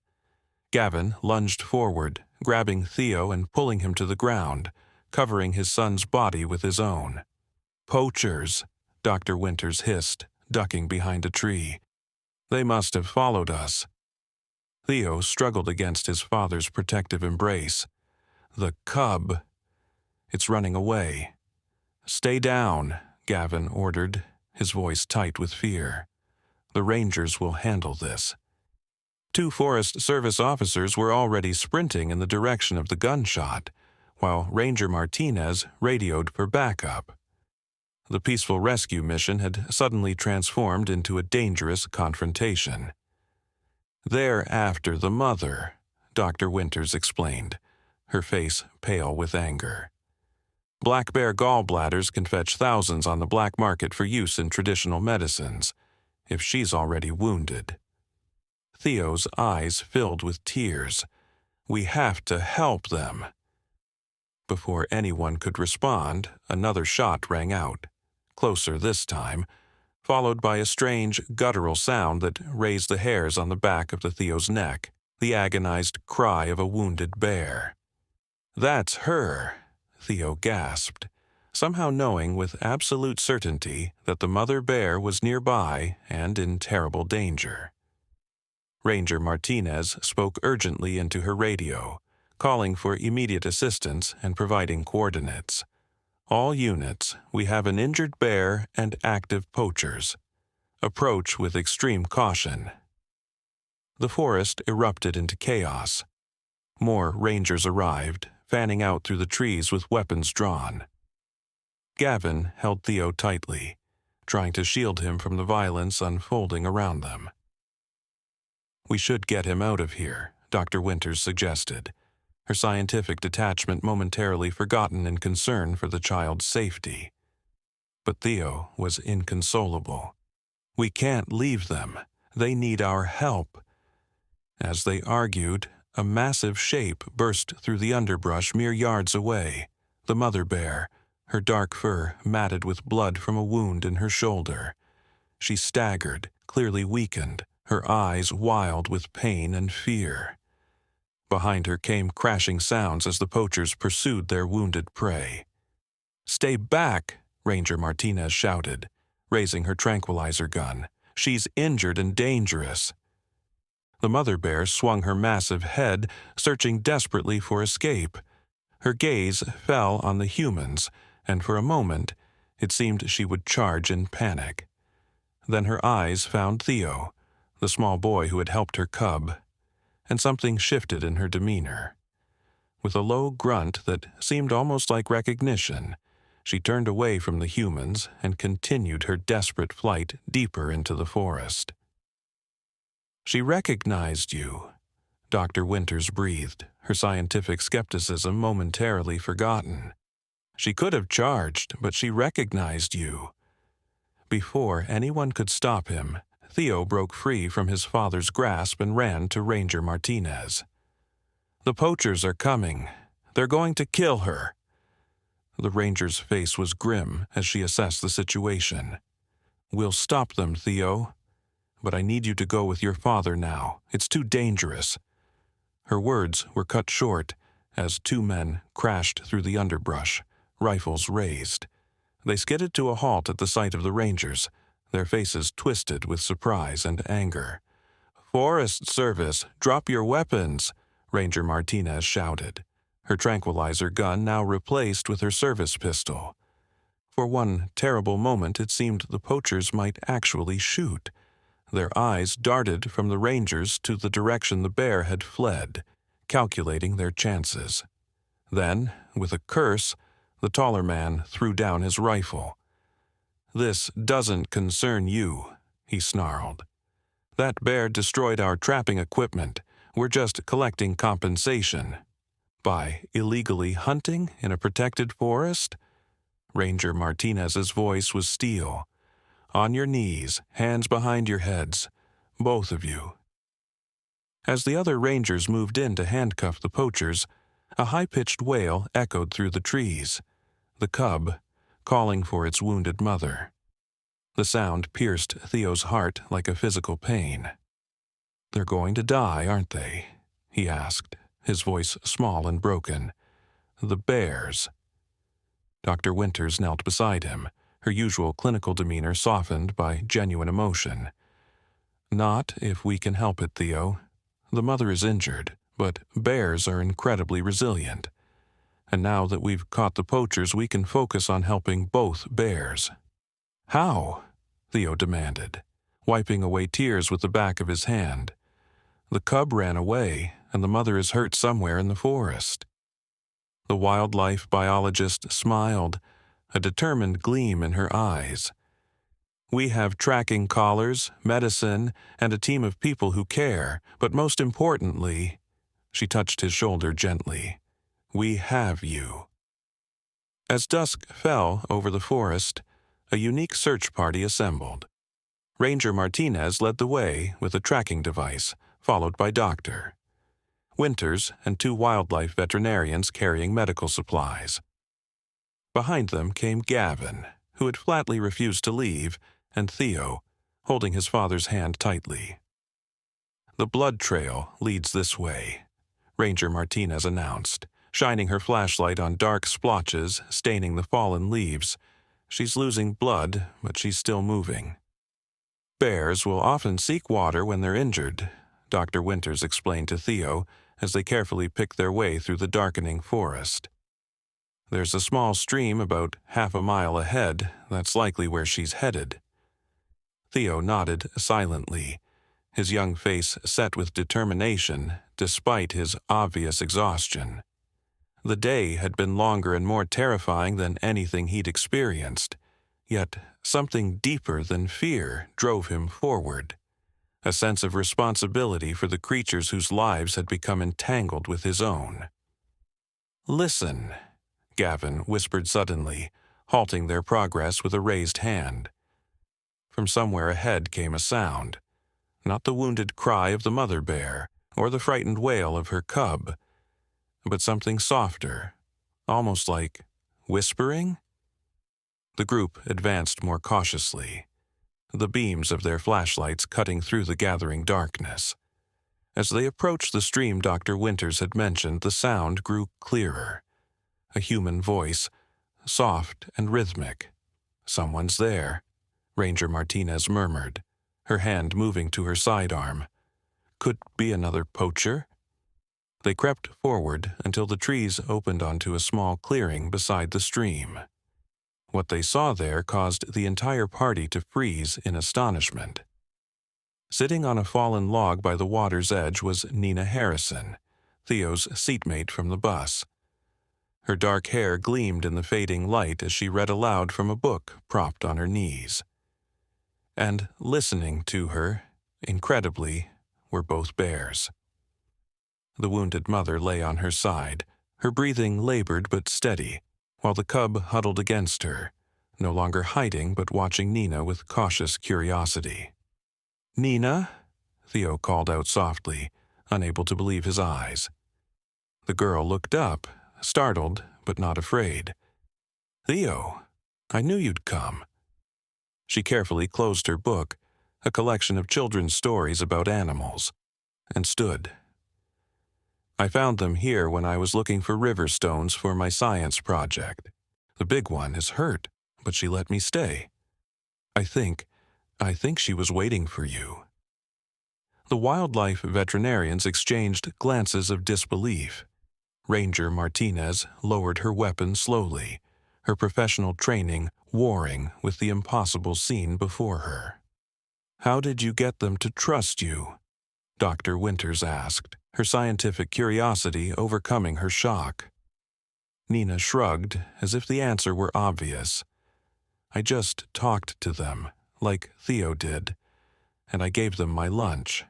Gavin lunged forward, grabbing Theo and pulling him to the ground, covering his son's body with his own. "Poachers," Dr. Winters hissed, ducking behind a tree. "They must have followed us." Theo struggled against his father's protective embrace. "The cub. It's running away." "Stay down," Gavin ordered, his voice tight with fear. "The rangers will handle this." 2 Forest Service officers were already sprinting in the direction of the gunshot, while Ranger Martinez radioed for backup. The peaceful rescue mission had suddenly transformed into a dangerous confrontation. "They're after the mother," Dr. Winters explained, her face pale with anger. "Black bear gallbladders can fetch thousands on the black market for use in traditional medicines, if she's already wounded." Theo's eyes filled with tears. "We have to help them." Before anyone could respond, another shot rang out, closer this time, followed by a strange, guttural sound that raised the hairs on the back of Theo's neck, the agonized cry of a wounded bear. "That's her," Theo gasped, somehow knowing with absolute certainty that the mother bear was nearby and in terrible danger. Ranger Martinez spoke urgently into her radio, calling for immediate assistance and providing coordinates. "All units, we have an injured bear and active poachers. Approach with extreme caution." The forest erupted into chaos. More rangers arrived, fanning out through the trees with weapons drawn. Gavin held Theo tightly, trying to shield him from the violence unfolding around them. "We should get him out of here," Dr. Winters suggested, her scientific detachment momentarily forgotten in concern for the child's safety. But Theo was inconsolable. "We can't leave them. They need our help." As they argued, a massive shape burst through the underbrush mere yards away, the mother bear, her dark fur matted with blood from a wound in her shoulder. She staggered, clearly weakened, her eyes wild with pain and fear. Behind her came crashing sounds as the poachers pursued their wounded prey. "Stay back!" Ranger Martinez shouted, raising her tranquilizer gun. "She's injured and dangerous." The mother bear swung her massive head, searching desperately for escape. Her gaze fell on the humans, and for a moment, it seemed she would charge in panic. Then her eyes found Theo, the small boy who had helped her cub, and something shifted in her demeanor. With a low grunt that seemed almost like recognition, she turned away from the humans and continued her desperate flight deeper into the forest. "She recognized you," Dr. Winters breathed, her scientific skepticism momentarily forgotten. "She could have charged, but she recognized you." Before anyone could stop him, Theo broke free from his father's grasp and ran to Ranger Martinez. "The poachers are coming. They're going to kill her." The ranger's face was grim as she assessed the situation. "We'll stop them, Theo. But I need you to go with your father now. It's too dangerous." Her words were cut short as two men crashed through the underbrush, rifles raised. They skidded to a halt at the sight of the rangers, their faces twisted with surprise and anger. "Forest Service, drop your weapons," Ranger Martinez shouted, her tranquilizer gun now replaced with her service pistol. For one terrible moment it seemed the poachers might actually shoot. Their eyes darted from the rangers to the direction the bear had fled, calculating their chances. Then, with a curse, the taller man threw down his rifle. "This doesn't concern you," he snarled. "That bear destroyed our trapping equipment. We're just collecting compensation." "By illegally hunting in a protected forest?" Ranger Martinez's voice was steel. "On your knees, hands behind your heads, both of you." As the other rangers moved in to handcuff the poachers, a high-pitched wail echoed through the trees, the cub calling for its wounded mother. The sound pierced Theo's heart like a physical pain. "They're going to die, aren't they?" he asked, his voice small and broken. "The bears." Dr. Winters knelt beside him, her usual clinical demeanor softened by genuine emotion. "Not if we can help it, Theo. The mother is injured, but bears are incredibly resilient. And now that we've caught the poachers, we can focus on helping both bears." "How?" Theo demanded, wiping away tears with the back of his hand. "The cub ran away, and the mother is hurt somewhere in the forest." The wildlife biologist smiled, a determined gleam in her eyes. "We have tracking collars, medicine, and a team of people who care, but most importantly," she touched his shoulder gently, "we have you." As dusk fell over the forest, a unique search party assembled. Ranger Martinez led the way with a tracking device, followed by Dr. Winters and two wildlife veterinarians carrying medical supplies. Behind them came Gavin, who had flatly refused to leave, and Theo, holding his father's hand tightly. "The blood trail leads this way," Ranger Martinez announced, shining her flashlight on dark splotches staining the fallen leaves. "She's losing blood, but she's still moving." "Bears will often seek water when they're injured," Dr. Winters explained to Theo as they carefully picked their way through the darkening forest. "There's a small stream about half a mile ahead. That's likely where she's headed." Theo nodded silently, his young face set with determination despite his obvious exhaustion. The day had been longer and more terrifying than anything he'd experienced, yet something deeper than fear drove him forward. A sense of responsibility for the creatures whose lives had become entangled with his own. "Listen," Gavin whispered suddenly, halting their progress with a raised hand. From somewhere ahead came a sound, not the wounded cry of the mother bear or the frightened wail of her cub, but something softer, almost like whispering. The group advanced more cautiously, the beams of their flashlights cutting through the gathering darkness. As they approached the stream Dr. Winters had mentioned, the sound grew clearer. A human voice, soft and rhythmic. "Someone's there," Ranger Martinez murmured, her hand moving to her sidearm. "Could be another poacher." They crept forward until the trees opened onto a small clearing beside the stream. What they saw there caused the entire party to freeze in astonishment. Sitting on a fallen log by the water's edge was Nenah Harrison, Theo's seatmate from the bus. Her dark hair gleamed in the fading light as she read aloud from a book propped on her knees. And listening to her, incredibly, were both bears. The wounded mother lay on her side, her breathing labored but steady, while the cub huddled against her, no longer hiding but watching Nenah with cautious curiosity. "Nenah?" Theo called out softly, unable to believe his eyes. The girl looked up, startled but not afraid. "Theo, I knew you'd come." She carefully closed her book, a collection of children's stories about animals, and stood. "I found them here when I was looking for river stones for my science project. The big one is hurt, but she let me stay. I think she was waiting for you." The wildlife veterinarians exchanged glances of disbelief. Ranger Martinez lowered her weapon slowly, her professional training warring with the impossible scene before her. "How did you get them to trust you?" Dr. Winters asked, her scientific curiosity overcoming her shock. Nenah shrugged, as if the answer were obvious. "I just talked to them, like Theo did, and I gave them my lunch."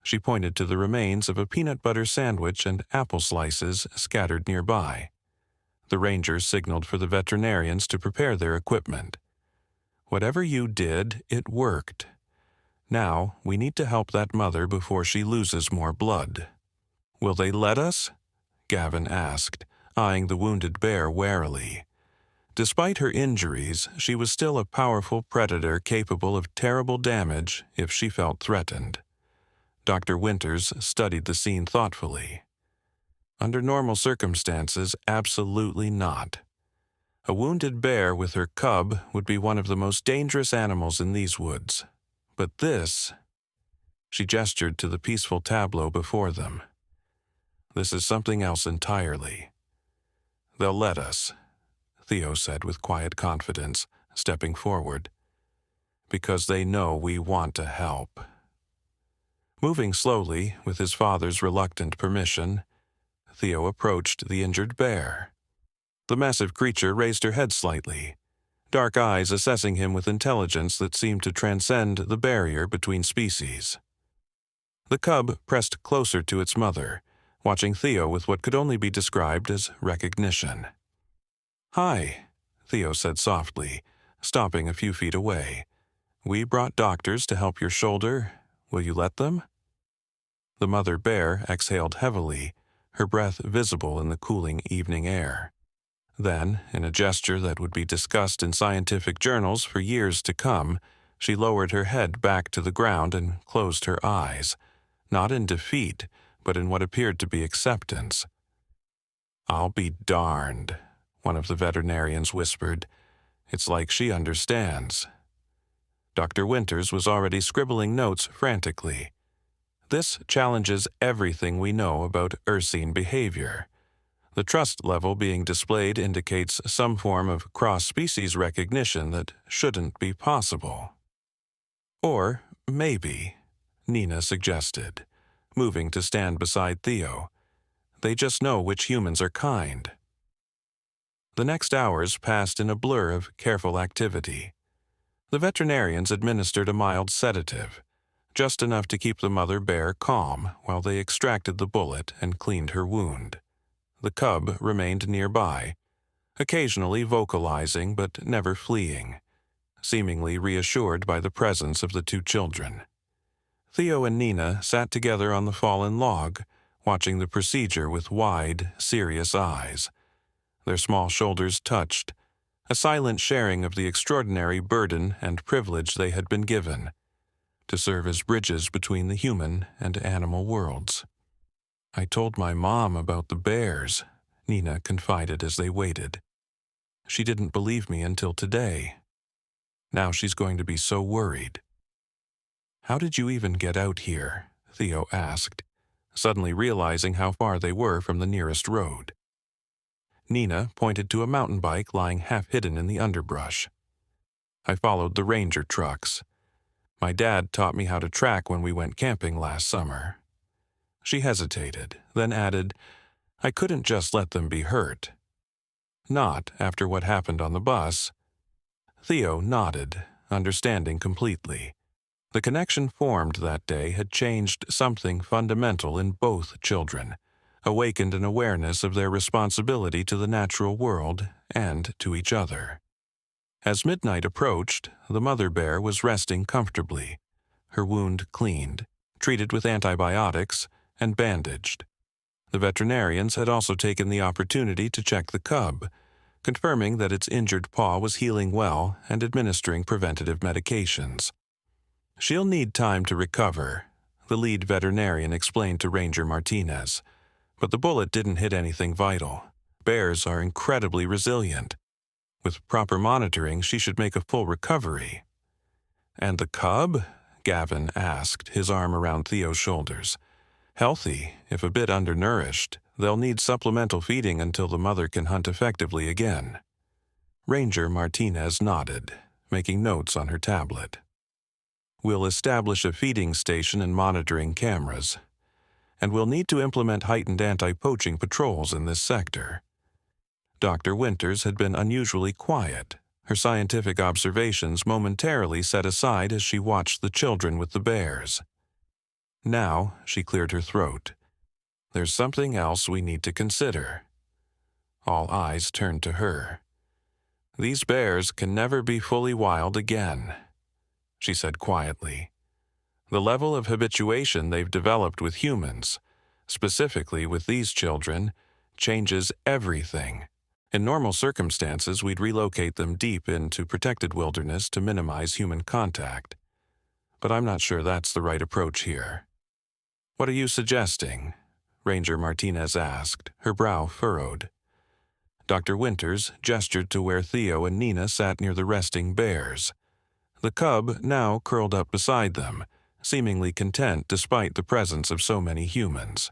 She pointed to the remains of a peanut butter sandwich and apple slices scattered nearby. The rangers signaled for the veterinarians to prepare their equipment. "Whatever you did, it worked. Now, we need to help that mother before she loses more blood." "Will they let us?" Gavin asked, eyeing the wounded bear warily. Despite her injuries, she was still a powerful predator capable of terrible damage if she felt threatened. Dr. Winters studied the scene thoughtfully. Under normal circumstances, absolutely not. A wounded bear with her cub would be one of the most dangerous animals in these woods. But this... She gestured to the peaceful tableau before them. "This is something else entirely." "They'll let us," Theo said with quiet confidence, stepping forward. "Because they know we want to help." Moving slowly, with his father's reluctant permission, Theo approached the injured bear. The massive creature raised her head slightly, dark eyes assessing him with intelligence that seemed to transcend the barrier between species. The cub pressed closer to its mother, watching Theo with what could only be described as recognition. "Hi," Theo said softly, stopping a few feet away. "We brought doctors to help your shoulder. Will you let them?" The mother bear exhaled heavily, her breath visible in the cooling evening air. Then, in a gesture that would be discussed in scientific journals for years to come, she lowered her head back to the ground and closed her eyes, not in defeat, but in what appeared to be acceptance. "I'll be darned," one of the veterinarians whispered. "It's like she understands." Dr. Winters was already scribbling notes frantically. "This challenges everything we know about ursine behavior. The trust level being displayed indicates some form of cross-species recognition that shouldn't be possible. Or, maybe," Nenah suggested, moving to stand beside Theo. "They just know which humans are kind." The next hours passed in a blur of careful activity. The veterinarians administered a mild sedative, just enough to keep the mother bear calm while they extracted the bullet and cleaned her wound. The cub remained nearby, occasionally vocalizing but never fleeing, seemingly reassured by the presence of the two children. Theo and Nenah sat together on the fallen log, watching the procedure with wide, serious eyes. Their small shoulders touched, a silent sharing of the extraordinary burden and privilege they had been given, to serve as bridges between the human and animal worlds. "I told my mom about the bears," Nenah confided as they waited. "She didn't believe me until today. Now she's going to be so worried." "How did you even get out here?" Theo asked, suddenly realizing how far they were from the nearest road. Nenah pointed to a mountain bike lying half-hidden in the underbrush. "I followed the ranger trucks. My dad taught me how to track when we went camping last summer." She hesitated, then added, "I couldn't just let them be hurt. Not after what happened on the bus." Theo nodded, understanding completely. The connection formed that day had changed something fundamental in both children, awakened an awareness of their responsibility to the natural world and to each other. As midnight approached, the mother bear was resting comfortably, her wound cleaned, treated with antibiotics, and bandaged. The veterinarians had also taken the opportunity to check the cub, confirming that its injured paw was healing well and administering preventative medications. "She'll need time to recover," the lead veterinarian explained to Ranger Martinez. "But the bullet didn't hit anything vital. Bears are incredibly resilient. With proper monitoring, she should make a full recovery." "And the cub?" Gavin asked, his arm around Theo's shoulders. "Healthy, if a bit undernourished. They'll need supplemental feeding until the mother can hunt effectively again." Ranger Martinez nodded, making notes on her tablet. "We'll establish a feeding station and monitoring cameras. And we'll need to implement heightened anti-poaching patrols in this sector." Dr. Winters had been unusually quiet, her scientific observations momentarily set aside as she watched the children with the bears. Now she cleared her throat. "There's something else we need to consider." All eyes turned to her. "These bears can never be fully wild again," she said quietly. "The level of habituation they've developed with humans, specifically with these children, changes everything. In normal circumstances, we'd relocate them deep into protected wilderness to minimize human contact. But I'm not sure that's the right approach here." "What are you suggesting?" Ranger Martinez asked, her brow furrowed. Dr. Winters gestured to where Theo and Nenah sat near the resting bears. The cub now curled up beside them, seemingly content despite the presence of so many humans.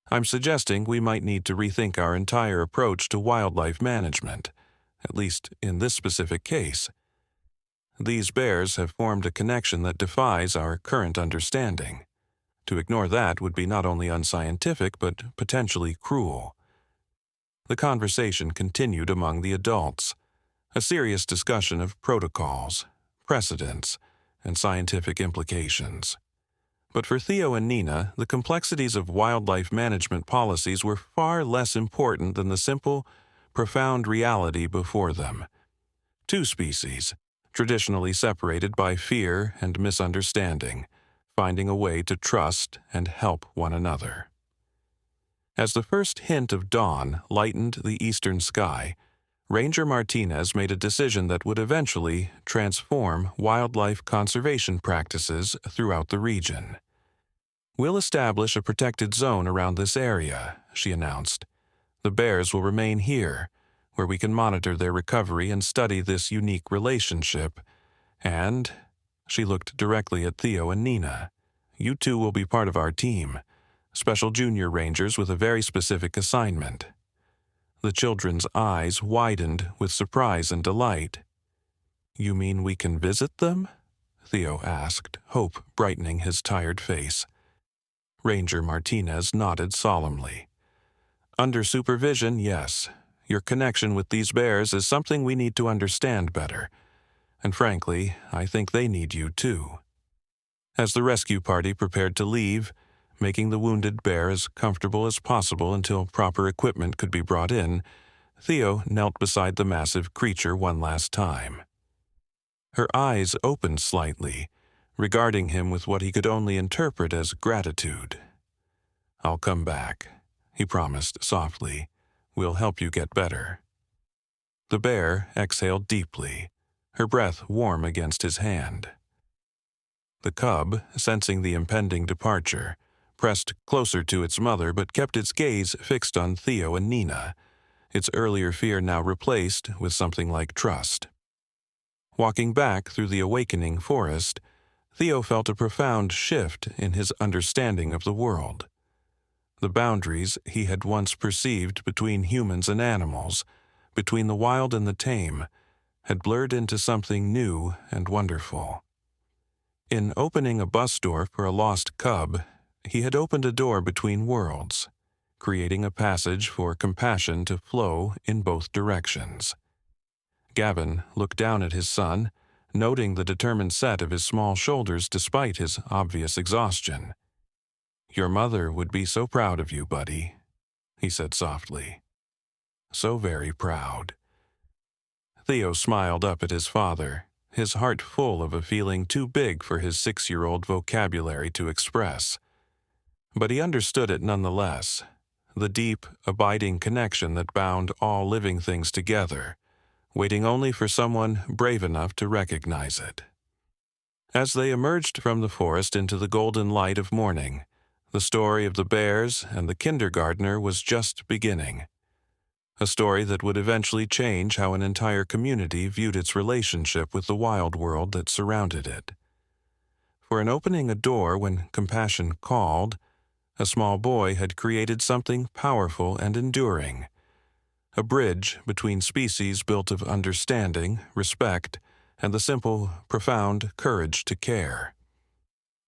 "I'm suggesting we might need to rethink our entire approach to wildlife management, at least in this specific case. These bears have formed a connection that defies our current understanding. To ignore that would be not only unscientific but potentially cruel." The conversation continued among the adults, a serious discussion of protocols, precedents, and scientific implications. But for Theo and Nenah, the complexities of wildlife management policies were far less important than the simple, profound reality before them. Two species, traditionally separated by fear and misunderstanding, finding a way to trust and help one another. As the first hint of dawn lightened the eastern sky, Ranger Martinez made a decision that would eventually transform wildlife conservation practices throughout the region. "We'll establish a protected zone around this area," she announced. "The bears will remain here, where we can monitor their recovery and study this unique relationship. And," she looked directly at Theo and Nenah, "you two will be part of our team, special junior rangers with a very specific assignment." The children's eyes widened with surprise and delight. "You mean we can visit them?" Theo asked, hope brightening his tired face. Ranger Martinez nodded solemnly. Under supervision, yes. Your connection with these bears is something we need to understand better. And frankly, I think they need you too. As the rescue party prepared to leave, making the wounded bear as comfortable as possible until proper equipment could be brought in, Theo knelt beside the massive creature one last time. Her eyes opened slightly, regarding him with what he could only interpret as gratitude. "I'll come back," he promised softly. "We'll help you get better." The bear exhaled deeply, her breath warm against his hand. The cub, sensing the impending departure, pressed closer to its mother but kept its gaze fixed on Theo and Nenah, its earlier fear now replaced with something like trust. Walking back through the awakening forest, Theo felt a profound shift in his understanding of the world. The boundaries he had once perceived between humans and animals, between the wild and the tame, had blurred into something new and wonderful. In opening a bus door for a lost cub, he had opened a door between worlds, creating a passage for compassion to flow in both directions. Gavin looked down at his son, noting the determined set of his small shoulders despite his obvious exhaustion. "Your mother would be so proud of you, buddy," he said softly. "So very proud." Theo smiled up at his father, his heart full of a feeling too big for his 6-year-old vocabulary to express. But he understood it nonetheless, the deep, abiding connection that bound all living things together, waiting only for someone brave enough to recognize it. As they emerged from the forest into the golden light of morning, the story of the bears and the kindergartner was just beginning. A story that would eventually change how an entire community viewed its relationship with the wild world that surrounded it. For in opening a door when compassion called, a small boy had created something powerful and enduring. A bridge between species built of understanding, respect, and the simple, profound courage to care.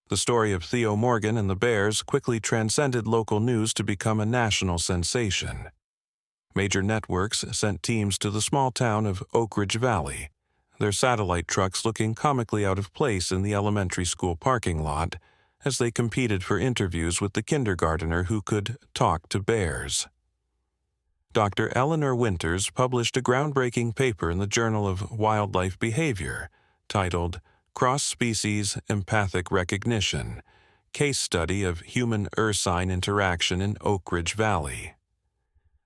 The story of Theo Morgan and the bears quickly transcended local news to become a national sensation. Major networks sent teams to the small town of Oak Ridge Valley, their satellite trucks looking comically out of place in the elementary school parking lot as they competed for interviews with the kindergartner who could talk to bears. Dr. Eleanor Winters published a groundbreaking paper in the Journal of Wildlife Behavior titled Cross-Species Empathic Recognition, Case Study of Human-Ursine Interaction in Oak Ridge Valley.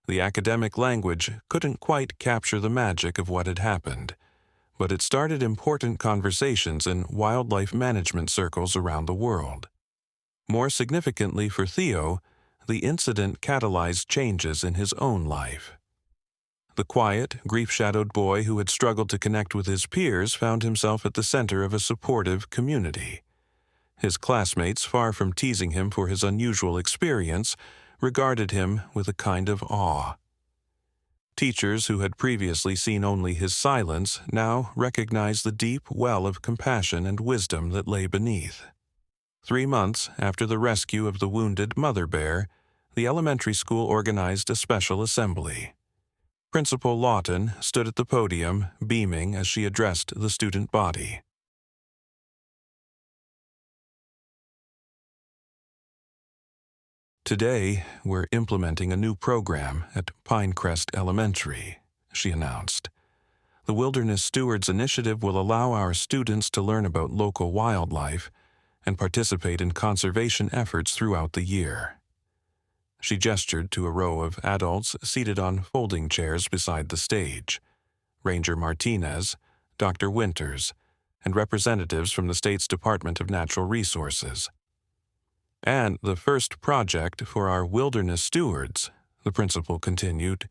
The academic language couldn't quite capture the magic of what had happened, but it started important conversations in wildlife management circles around the world. More significantly for Theo, the incident catalyzed changes in his own life. The quiet, grief-shadowed boy who had struggled to connect with his peers found himself at the center of a supportive community. His classmates, far from teasing him for his unusual experience, regarded him with a kind of awe. Teachers who had previously seen only his silence now recognized the deep well of compassion and wisdom that lay beneath. 3 months after the rescue of the wounded mother bear, the elementary school organized a special assembly. Principal Lawton stood at the podium, beaming as she addressed the student body. "Today, we're implementing a new program at Pinecrest Elementary," she announced. "The Wilderness Stewards Initiative will allow our students to learn about local wildlife and participate in conservation efforts throughout the year." She gestured to a row of adults seated on folding chairs beside the stage: Ranger Martinez, Dr. Winters, and representatives from the state's Department of Natural Resources. "And the first project for our wilderness stewards," the principal continued,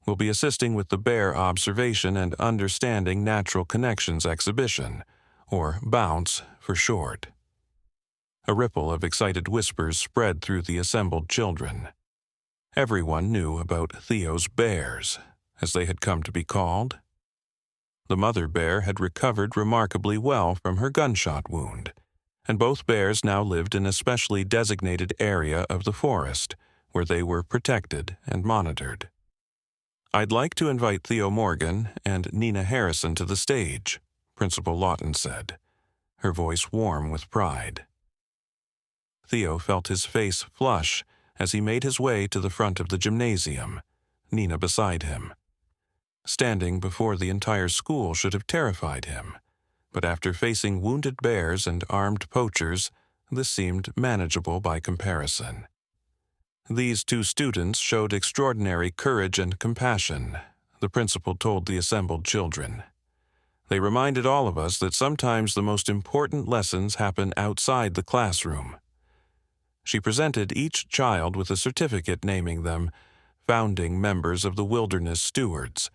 "will be assisting with the Bear Observation and Understanding Natural Connections exhibition, or BOUNCE for short." A ripple of excited whispers spread through the assembled children. Everyone knew about Theo's bears, as they had come to be called. The mother bear had recovered remarkably well from her gunshot wound, and both bears now lived in a specially designated area of the forest where they were protected and monitored. "I'd like to invite Theo Morgan and Nenah Harrison to the stage," Principal Lawton said, her voice warm with pride. Theo felt his face flush as he made his way to the front of the gymnasium, Nenah beside him. Standing before the entire school should have terrified him, but after facing wounded bears and armed poachers, this seemed manageable by comparison. These two students showed extraordinary courage and compassion, the principal told the assembled children. They reminded all of us that sometimes the most important lessons happen outside the classroom. She presented each child with a certificate naming them founding members of the Wilderness Stewards,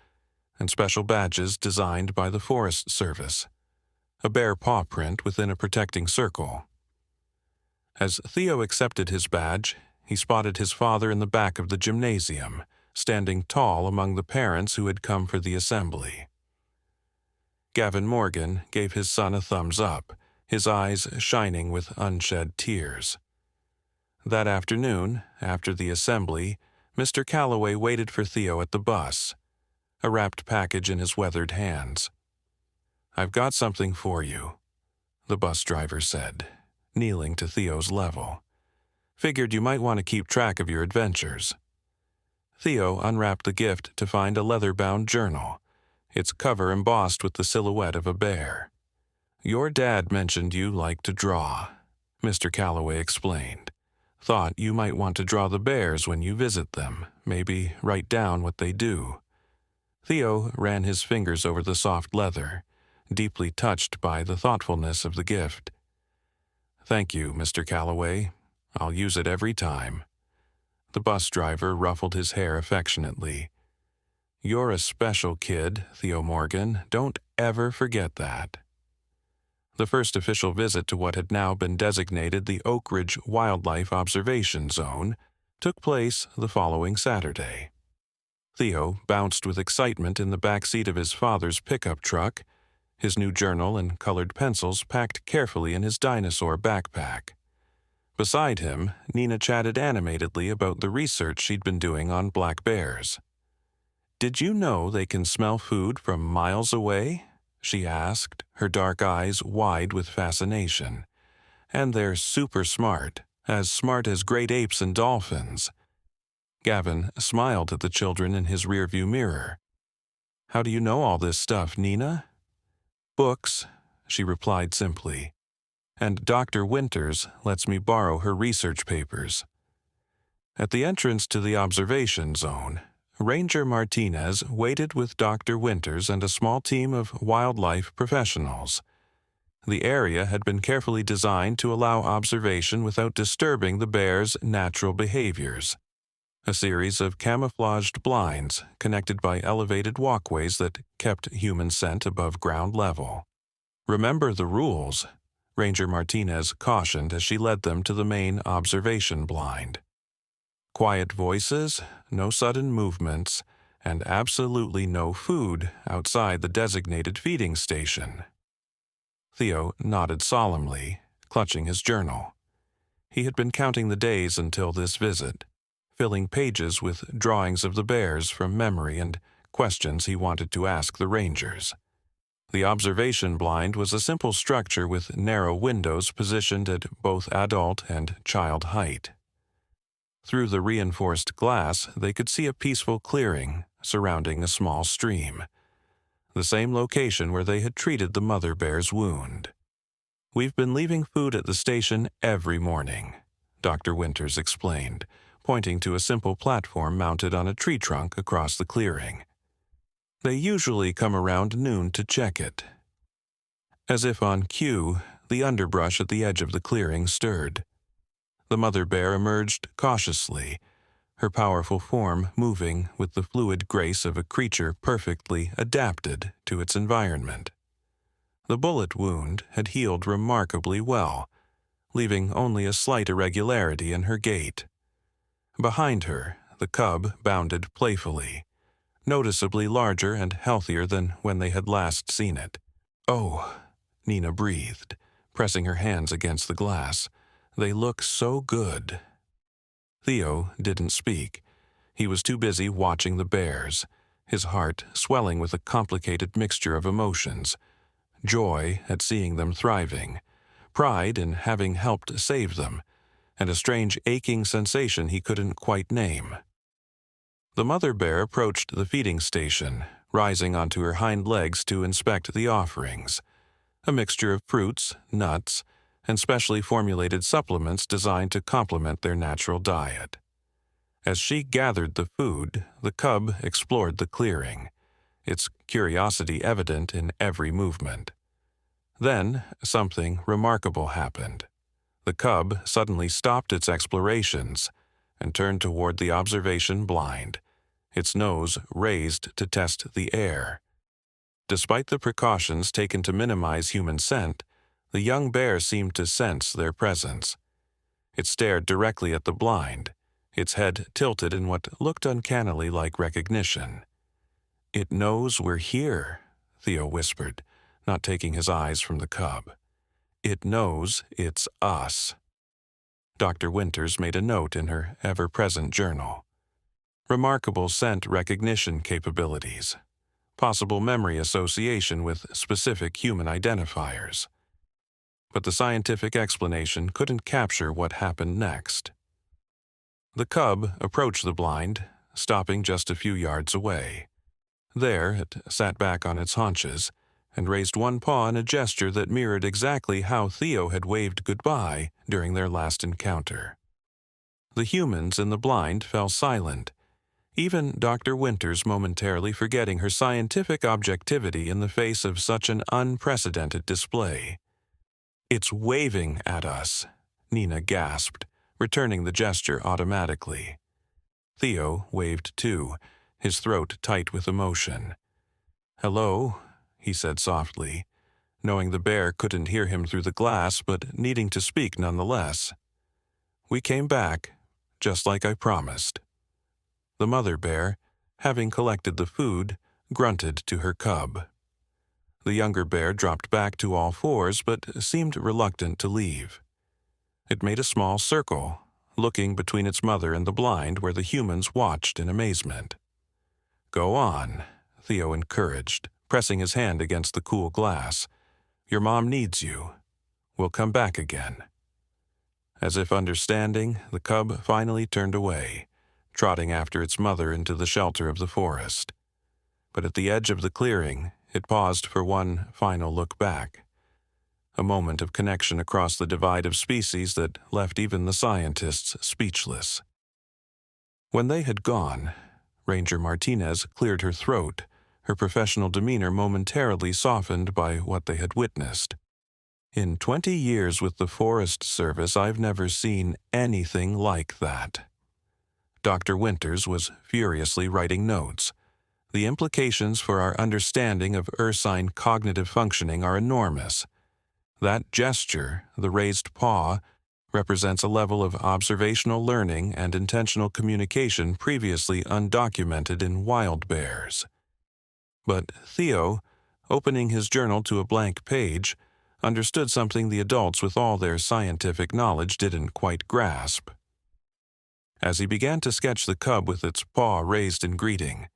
and special badges designed by the Forest Service, a bear paw print within a protecting circle. As Theo accepted his badge, he spotted his father in the back of the gymnasium, standing tall among the parents who had come for the assembly. Gavin Morgan gave his son a thumbs up, his eyes shining with unshed tears. That afternoon, after the assembly, Mr. Calloway waited for Theo at the bus, a wrapped package in his weathered hands. "I've got something for you," the bus driver said, kneeling to Theo's level. "Figured you might want to keep track of your adventures." Theo unwrapped the gift to find a leather-bound journal, its cover embossed with the silhouette of a bear. "Your dad mentioned you like to draw," Mr. Calloway explained. "Thought you might want to draw the bears when you visit them, maybe write down what they do." Theo ran his fingers over the soft leather, deeply touched by the thoughtfulness of the gift. "Thank you, Mr. Calloway. I'll use it every time." The bus driver ruffled his hair affectionately. "You're a special kid, Theo Morgan. Don't ever forget that." The first official visit to what had now been designated the Oak Ridge Wildlife Observation Zone took place the following Saturday. Theo bounced with excitement in the back seat of his father's pickup truck, his new journal and colored pencils packed carefully in his dinosaur backpack. Beside him, Nenah chatted animatedly about the research she'd been doing on black bears. "Did you know they can smell food from miles away?" she asked, her dark eyes wide with fascination. "And they're super smart as great apes and dolphins." Gavin smiled at the children in his rearview mirror. "How do you know all this stuff, Nenah?" "Books," she replied simply. "And Dr. Winters lets me borrow her research papers." At the entrance to the observation zone, Ranger Martinez waited with Dr. Winters and a small team of wildlife professionals. The area had been carefully designed to allow observation without disturbing the bear's natural behaviors. A series of camouflaged blinds connected by elevated walkways that kept human scent above ground level. "Remember the rules," Ranger Martinez cautioned as she led them to the main observation blind. "Quiet voices, no sudden movements, and absolutely no food outside the designated feeding station." Theo nodded solemnly, clutching his journal. He had been counting the days until this visit, filling pages with drawings of the bears from memory and questions he wanted to ask the rangers. The observation blind was a simple structure with narrow windows positioned at both adult and child height. Through the reinforced glass, they could see a peaceful clearing surrounding a small stream, the same location where they had treated the mother bear's wound. "We've been leaving food at the station every morning," Dr. Winters explained, pointing to a simple platform mounted on a tree trunk across the clearing. "They usually come around noon to check it." As if on cue, the underbrush at the edge of the clearing stirred. The mother bear emerged cautiously, her powerful form moving with the fluid grace of a creature perfectly adapted to its environment. The bullet wound had healed remarkably well, leaving only a slight irregularity in her gait. Behind her, the cub bounded playfully, noticeably larger and healthier than when they had last seen it. "Oh," Nenah breathed, pressing her hands against the glass. "They look so good." Theo didn't speak. He was too busy watching the bears, his heart swelling with a complicated mixture of emotions: joy at seeing them thriving, pride in having helped save them, and a strange aching sensation he couldn't quite name. The mother bear approached the feeding station, rising onto her hind legs to inspect the offerings, a mixture of fruits, nuts, and specially formulated supplements designed to complement their natural diet. As she gathered the food, the cub explored the clearing, its curiosity evident in every movement. Then, something remarkable happened. The cub suddenly stopped its explorations and turned toward the observation blind, its nose raised to test the air. Despite the precautions taken to minimize human scent, the young bear seemed to sense their presence. It stared directly at the blind, its head tilted in what looked uncannily like recognition. "It knows we're here," Theo whispered, not taking his eyes from the cub. "It knows it's us." Dr. Winters made a note in her ever-present journal. Remarkable scent recognition capabilities. Possible memory association with specific human identifiers. But the scientific explanation couldn't capture what happened next. The cub approached the blind, stopping just a few yards away. There, it sat back on its haunches and raised one paw in a gesture that mirrored exactly how Theo had waved goodbye during their last encounter. The humans in the blind fell silent, even Dr. Winters momentarily forgetting her scientific objectivity in the face of such an unprecedented display. "It's waving at us," Nenah gasped, returning the gesture automatically. Theo waved too, his throat tight with emotion. "Hello," he said softly, knowing the bear couldn't hear him through the glass but needing to speak nonetheless. "We came back, just like I promised." The mother bear, having collected the food, grunted to her cub. The younger bear dropped back to all fours but seemed reluctant to leave. It made a small circle, looking between its mother and the blind where the humans watched in amazement. "Go on," Theo encouraged, pressing his hand against the cool glass. "Your mom needs you. We'll come back again." As if understanding, the cub finally turned away, trotting after its mother into the shelter of the forest. But at the edge of the clearing, it paused for one final look back. A moment of connection across the divide of species that left even the scientists speechless. When they had gone, Ranger Martinez cleared her throat, her professional demeanor momentarily softened by what they had witnessed. "In 20 years with the Forest Service, I've never seen anything like that." Dr. Winters was furiously writing notes. "The implications for our understanding of ursine cognitive functioning are enormous. That gesture, the raised paw, represents a level of observational learning and intentional communication previously undocumented in wild bears." But Theo, opening his journal to a blank page, understood something the adults with all their scientific knowledge didn't quite grasp. As he began to sketch the cub with its paw raised in greeting,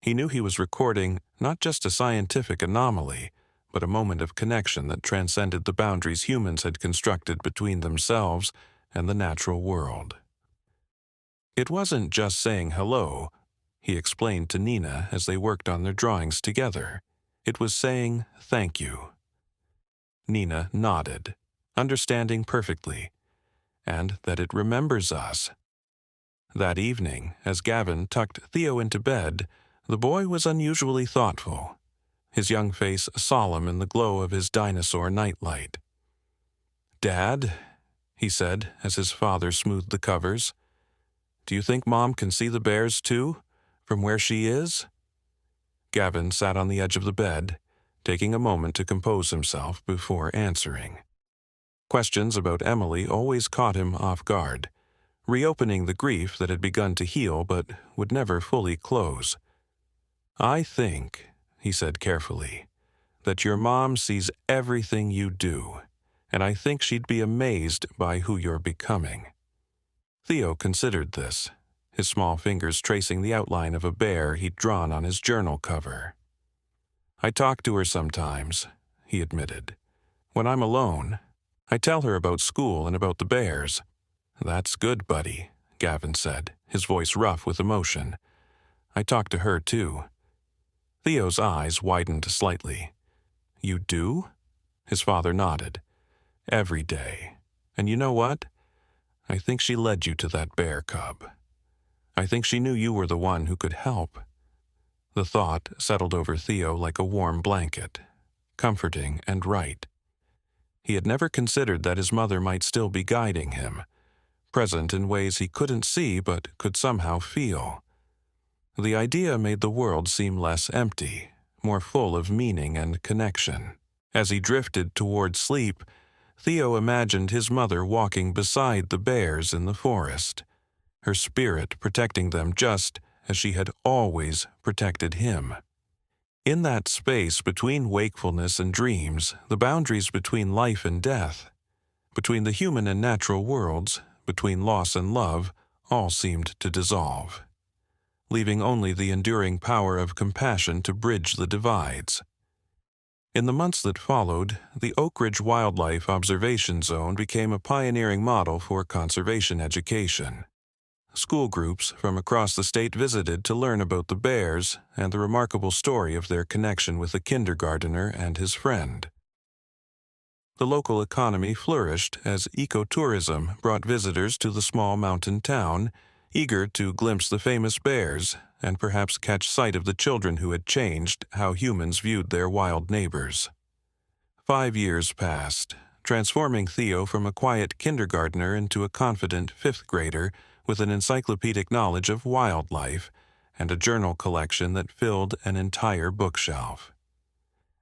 he knew he was recording not just a scientific anomaly, but a moment of connection that transcended the boundaries humans had constructed between themselves and the natural world. It wasn't just saying hello, he explained to Nenah as they worked on their drawings together. It was saying thank you. Nenah nodded, understanding perfectly, and that it remembers us. That evening, as Gavin tucked Theo into bed, the boy was unusually thoughtful, his young face solemn in the glow of his dinosaur nightlight. "Dad," he said as his father smoothed the covers, "do you think Mom can see the bears too, from where she is?" Gavin sat on the edge of the bed, taking a moment to compose himself before answering. Questions about Emily always caught him off guard, reopening the grief that had begun to heal but would never fully close. "I think," he said carefully, "that your mom sees everything you do, and I think she'd be amazed by who you're becoming." Theo considered this, his small fingers tracing the outline of a bear he'd drawn on his journal cover. "I talk to her sometimes," he admitted. "When I'm alone, I tell her about school and about the bears." "That's good, buddy," Gavin said, his voice rough with emotion. "I talk to her, too." Theo's eyes widened slightly. "You do?" His father nodded. "Every day. And you know what? I think she led you to that bear cub. I think she knew you were the one who could help." The thought settled over Theo like a warm blanket, comforting and right. He had never considered that his mother might still be guiding him, present in ways he couldn't see but could somehow feel. The idea made the world seem less empty, more full of meaning and connection. As he drifted toward sleep, Theo imagined his mother walking beside the bears in the forest, her spirit protecting them just as she had always protected him. In that space between wakefulness and dreams, the boundaries between life and death, between the human and natural worlds, between loss and love, all seemed to dissolve, leaving only the enduring power of compassion to bridge the divides. In the months that followed, the Oak Ridge Wildlife Observation Zone became a pioneering model for conservation education. School groups from across the state visited to learn about the bears and the remarkable story of their connection with a kindergartner and his friend. The local economy flourished as ecotourism brought visitors to the small mountain town, eager to glimpse the famous bears and perhaps catch sight of the children who had changed how humans viewed their wild neighbors. 5 years passed, transforming Theo from a quiet kindergartner into a confident fifth grader with an encyclopedic knowledge of wildlife and a journal collection that filled an entire bookshelf.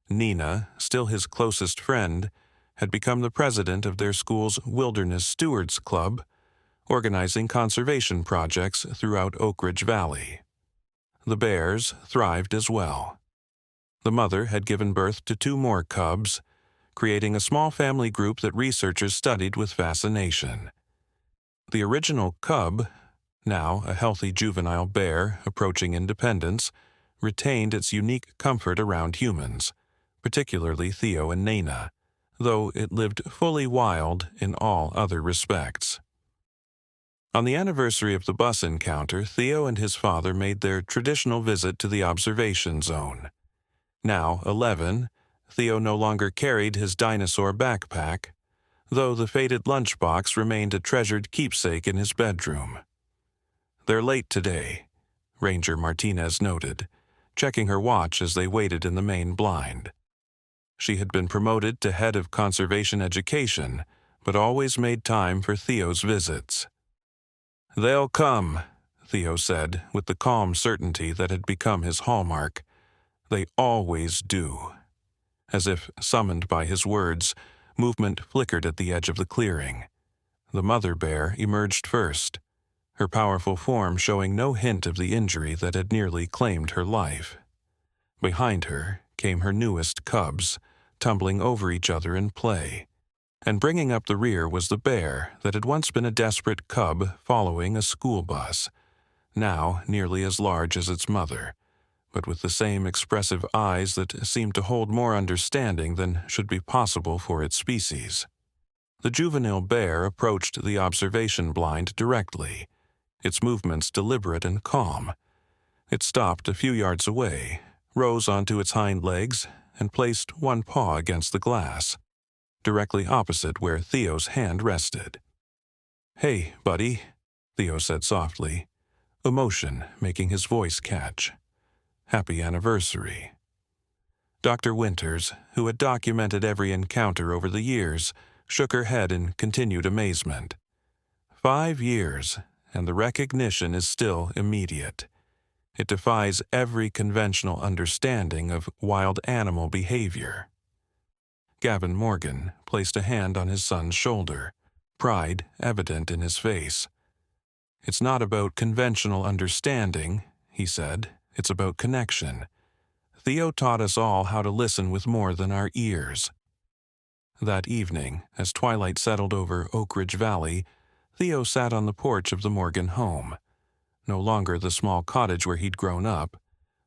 Nenah, still his closest friend, had become the president of their school's Wilderness Stewards Club, organizing conservation projects throughout Oak Ridge Valley. The bears thrived as well. The mother had given birth to 2 more cubs, creating a small family group that researchers studied with fascination. The original cub, now a healthy juvenile bear approaching independence, retained its unique comfort around humans, particularly Theo and Nenah, though it lived fully wild in all other respects. On the anniversary of the bus encounter, Theo and his father made their traditional visit to the observation zone. Now 11, Theo no longer carried his dinosaur backpack, though the faded lunchbox remained a treasured keepsake in his bedroom. "They're late today," Ranger Martinez noted, checking her watch as they waited in the main blind. She had been promoted to head of conservation education, but always made time for Theo's visits. "They'll come," Theo said, with the calm certainty that had become his hallmark. "They always do." As if summoned by his words, movement flickered at the edge of the clearing. The mother bear emerged first, her powerful form showing no hint of the injury that had nearly claimed her life. Behind her came her newest cubs, tumbling over each other in play. And bringing up the rear was the bear that had once been a desperate cub following a school bus, now nearly as large as its mother, but with the same expressive eyes that seemed to hold more understanding than should be possible for its species. The juvenile bear approached the observation blind directly, its movements deliberate and calm. It stopped a few yards away, rose onto its hind legs, and placed one paw against the glass, directly opposite where Theo's hand rested. "Hey, buddy," Theo said softly, emotion making his voice catch. "Happy anniversary." Dr. Winters, who had documented every encounter over the years, shook her head in continued amazement. 5 years, and the recognition is still immediate. It defies every conventional understanding of wild animal behavior. Gavin Morgan placed a hand on his son's shoulder, pride evident in his face. "It's not about conventional understanding," he said. It's about connection. Theo taught us all how to listen with more than our ears. That evening, as twilight settled over Oak Ridge Valley, Theo sat on the porch of the Morgan home. No longer the small cottage where he'd grown up,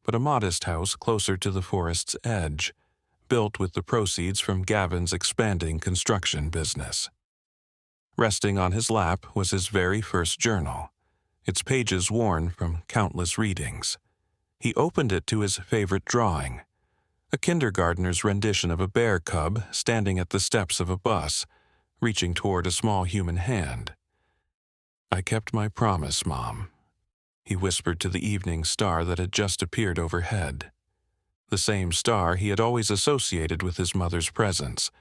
but a modest house closer to the forest's edge, built with the proceeds from Gavin's expanding construction business. Resting on his lap was his very first journal, its pages worn from countless readings. He opened it to his favorite drawing, a kindergartner's rendition of a bear cub standing at the steps of a bus, reaching toward a small human hand. "I kept my promise, Mom," he whispered to the evening star that had just appeared overhead. The same star he had always associated with his mother's presence.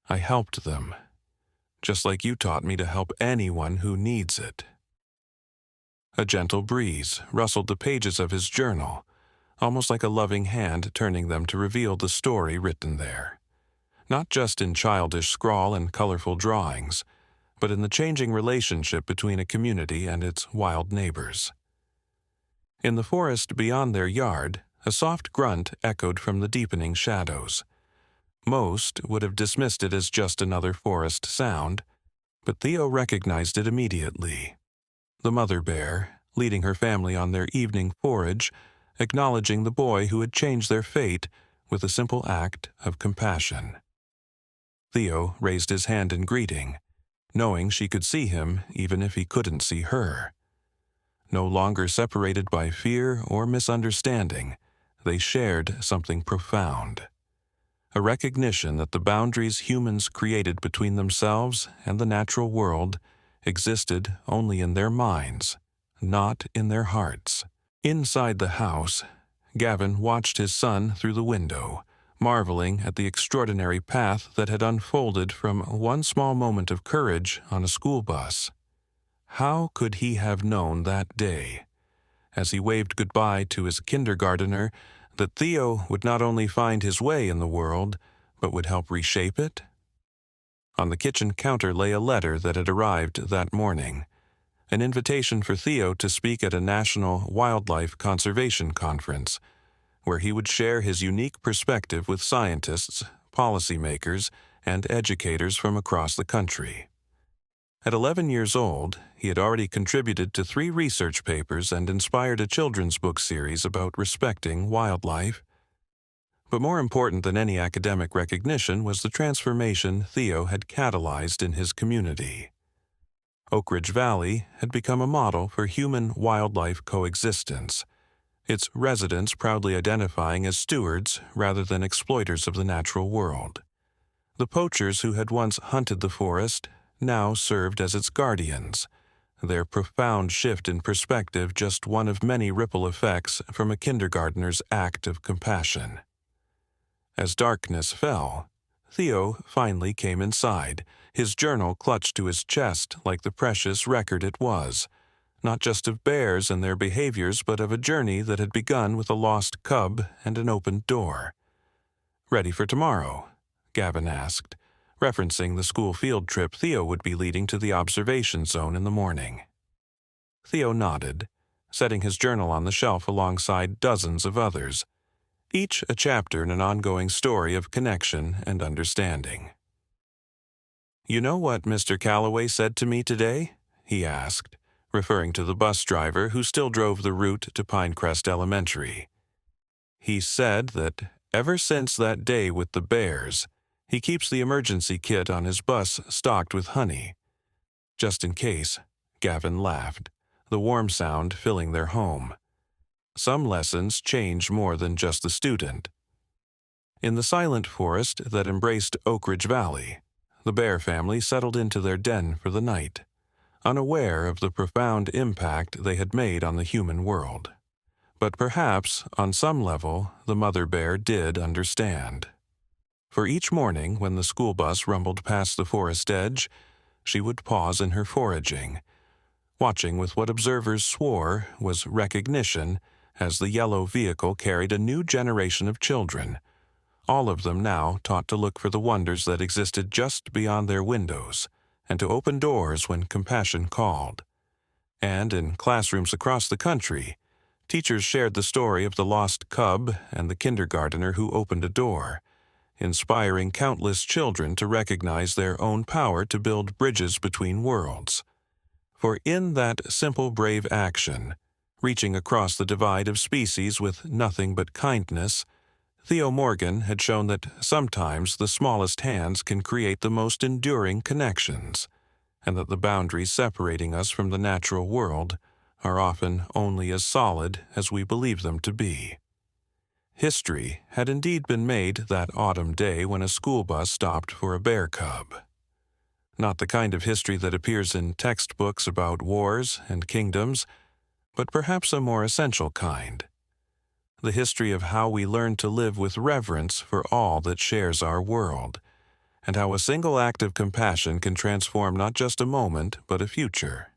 "I helped them, just like you taught me to help anyone who needs it." A gentle breeze rustled the pages of his journal, almost like a loving hand turning them to reveal the story written there. Not just in childish scrawl and colorful drawings, but in the changing relationship between a community and its wild neighbors. In the forest beyond their yard, a soft grunt echoed from the deepening shadows. Most would have dismissed it as just another forest sound, but Theo recognized it immediately. The mother bear, leading her family on their evening forage, acknowledging the boy who had changed their fate with a simple act of compassion. Theo raised his hand in greeting, knowing she could see him even if he couldn't see her. No longer separated by fear or misunderstanding, they shared something profound. A recognition that the boundaries humans created between themselves and the natural world existed only in their minds, not in their hearts. Inside the house, Gavin watched his son through the window, marveling at the extraordinary path that had unfolded from one small moment of courage on a school bus. How could he have known that day, as he waved goodbye to his kindergartner, that Theo would not only find his way in the world, but would help reshape it? On the kitchen counter lay a letter that had arrived that morning, an invitation for Theo to speak at a national wildlife conservation conference, where he would share his unique perspective with scientists, policymakers, and educators from across the country. At 11 years old, he had already contributed to 3 research papers and inspired a children's book series about respecting wildlife. But more important than any academic recognition was the transformation Theo had catalyzed in his community. Oak Ridge Valley had become a model for human-wildlife coexistence, its residents proudly identifying as stewards rather than exploiters of the natural world. The poachers who had once hunted the forest now served as its guardians, their profound shift in perspective just one of many ripple effects from a kindergartner's act of compassion. As darkness fell, Theo finally came inside, his journal clutched to his chest like the precious record it was, not just of bears and their behaviors, but of a journey that had begun with a lost cub and an opened door. "Ready for tomorrow?" Gavin asked, referencing the school field trip Theo would be leading to the observation zone in the morning. Theo nodded, setting his journal on the shelf alongside dozens of others, each a chapter in an ongoing story of connection and understanding. "You know what Mr. Calloway said to me today?" he asked, referring to the bus driver who still drove the route to Pinecrest Elementary. "He said that ever since that day with the bears, he keeps the emergency kit on his bus stocked with honey. Just in case," Gavin laughed, the warm sound filling their home. Some lessons change more than just the student. In the silent forest that embraced Oak Ridge Valley, the bear family settled into their den for the night, unaware of the profound impact they had made on the human world. But perhaps, on some level, the mother bear did understand. For each morning when the school bus rumbled past the forest edge, she would pause in her foraging, watching with what observers swore was recognition as the yellow vehicle carried a new generation of children, all of them now taught to look for the wonders that existed just beyond their windows and to open doors when compassion called. And in classrooms across the country, Teachers shared the story of the lost cub and the kindergartner who opened a door, inspiring countless children to recognize their own power to build bridges between worlds. For in that simple, brave action, reaching across the divide of species with nothing but kindness, Theo Morgan had shown that sometimes the smallest hands can create the most enduring connections, and that the boundaries separating us from the natural world are often only as solid as we believe them to be. History had indeed been made that autumn day when a school bus stopped for a bear cub. Not the kind of history that appears in textbooks about wars and kingdoms, but perhaps a more essential kind. The history of how we learn to live with reverence for all that shares our world, and how a single act of compassion can transform not just a moment, but a future.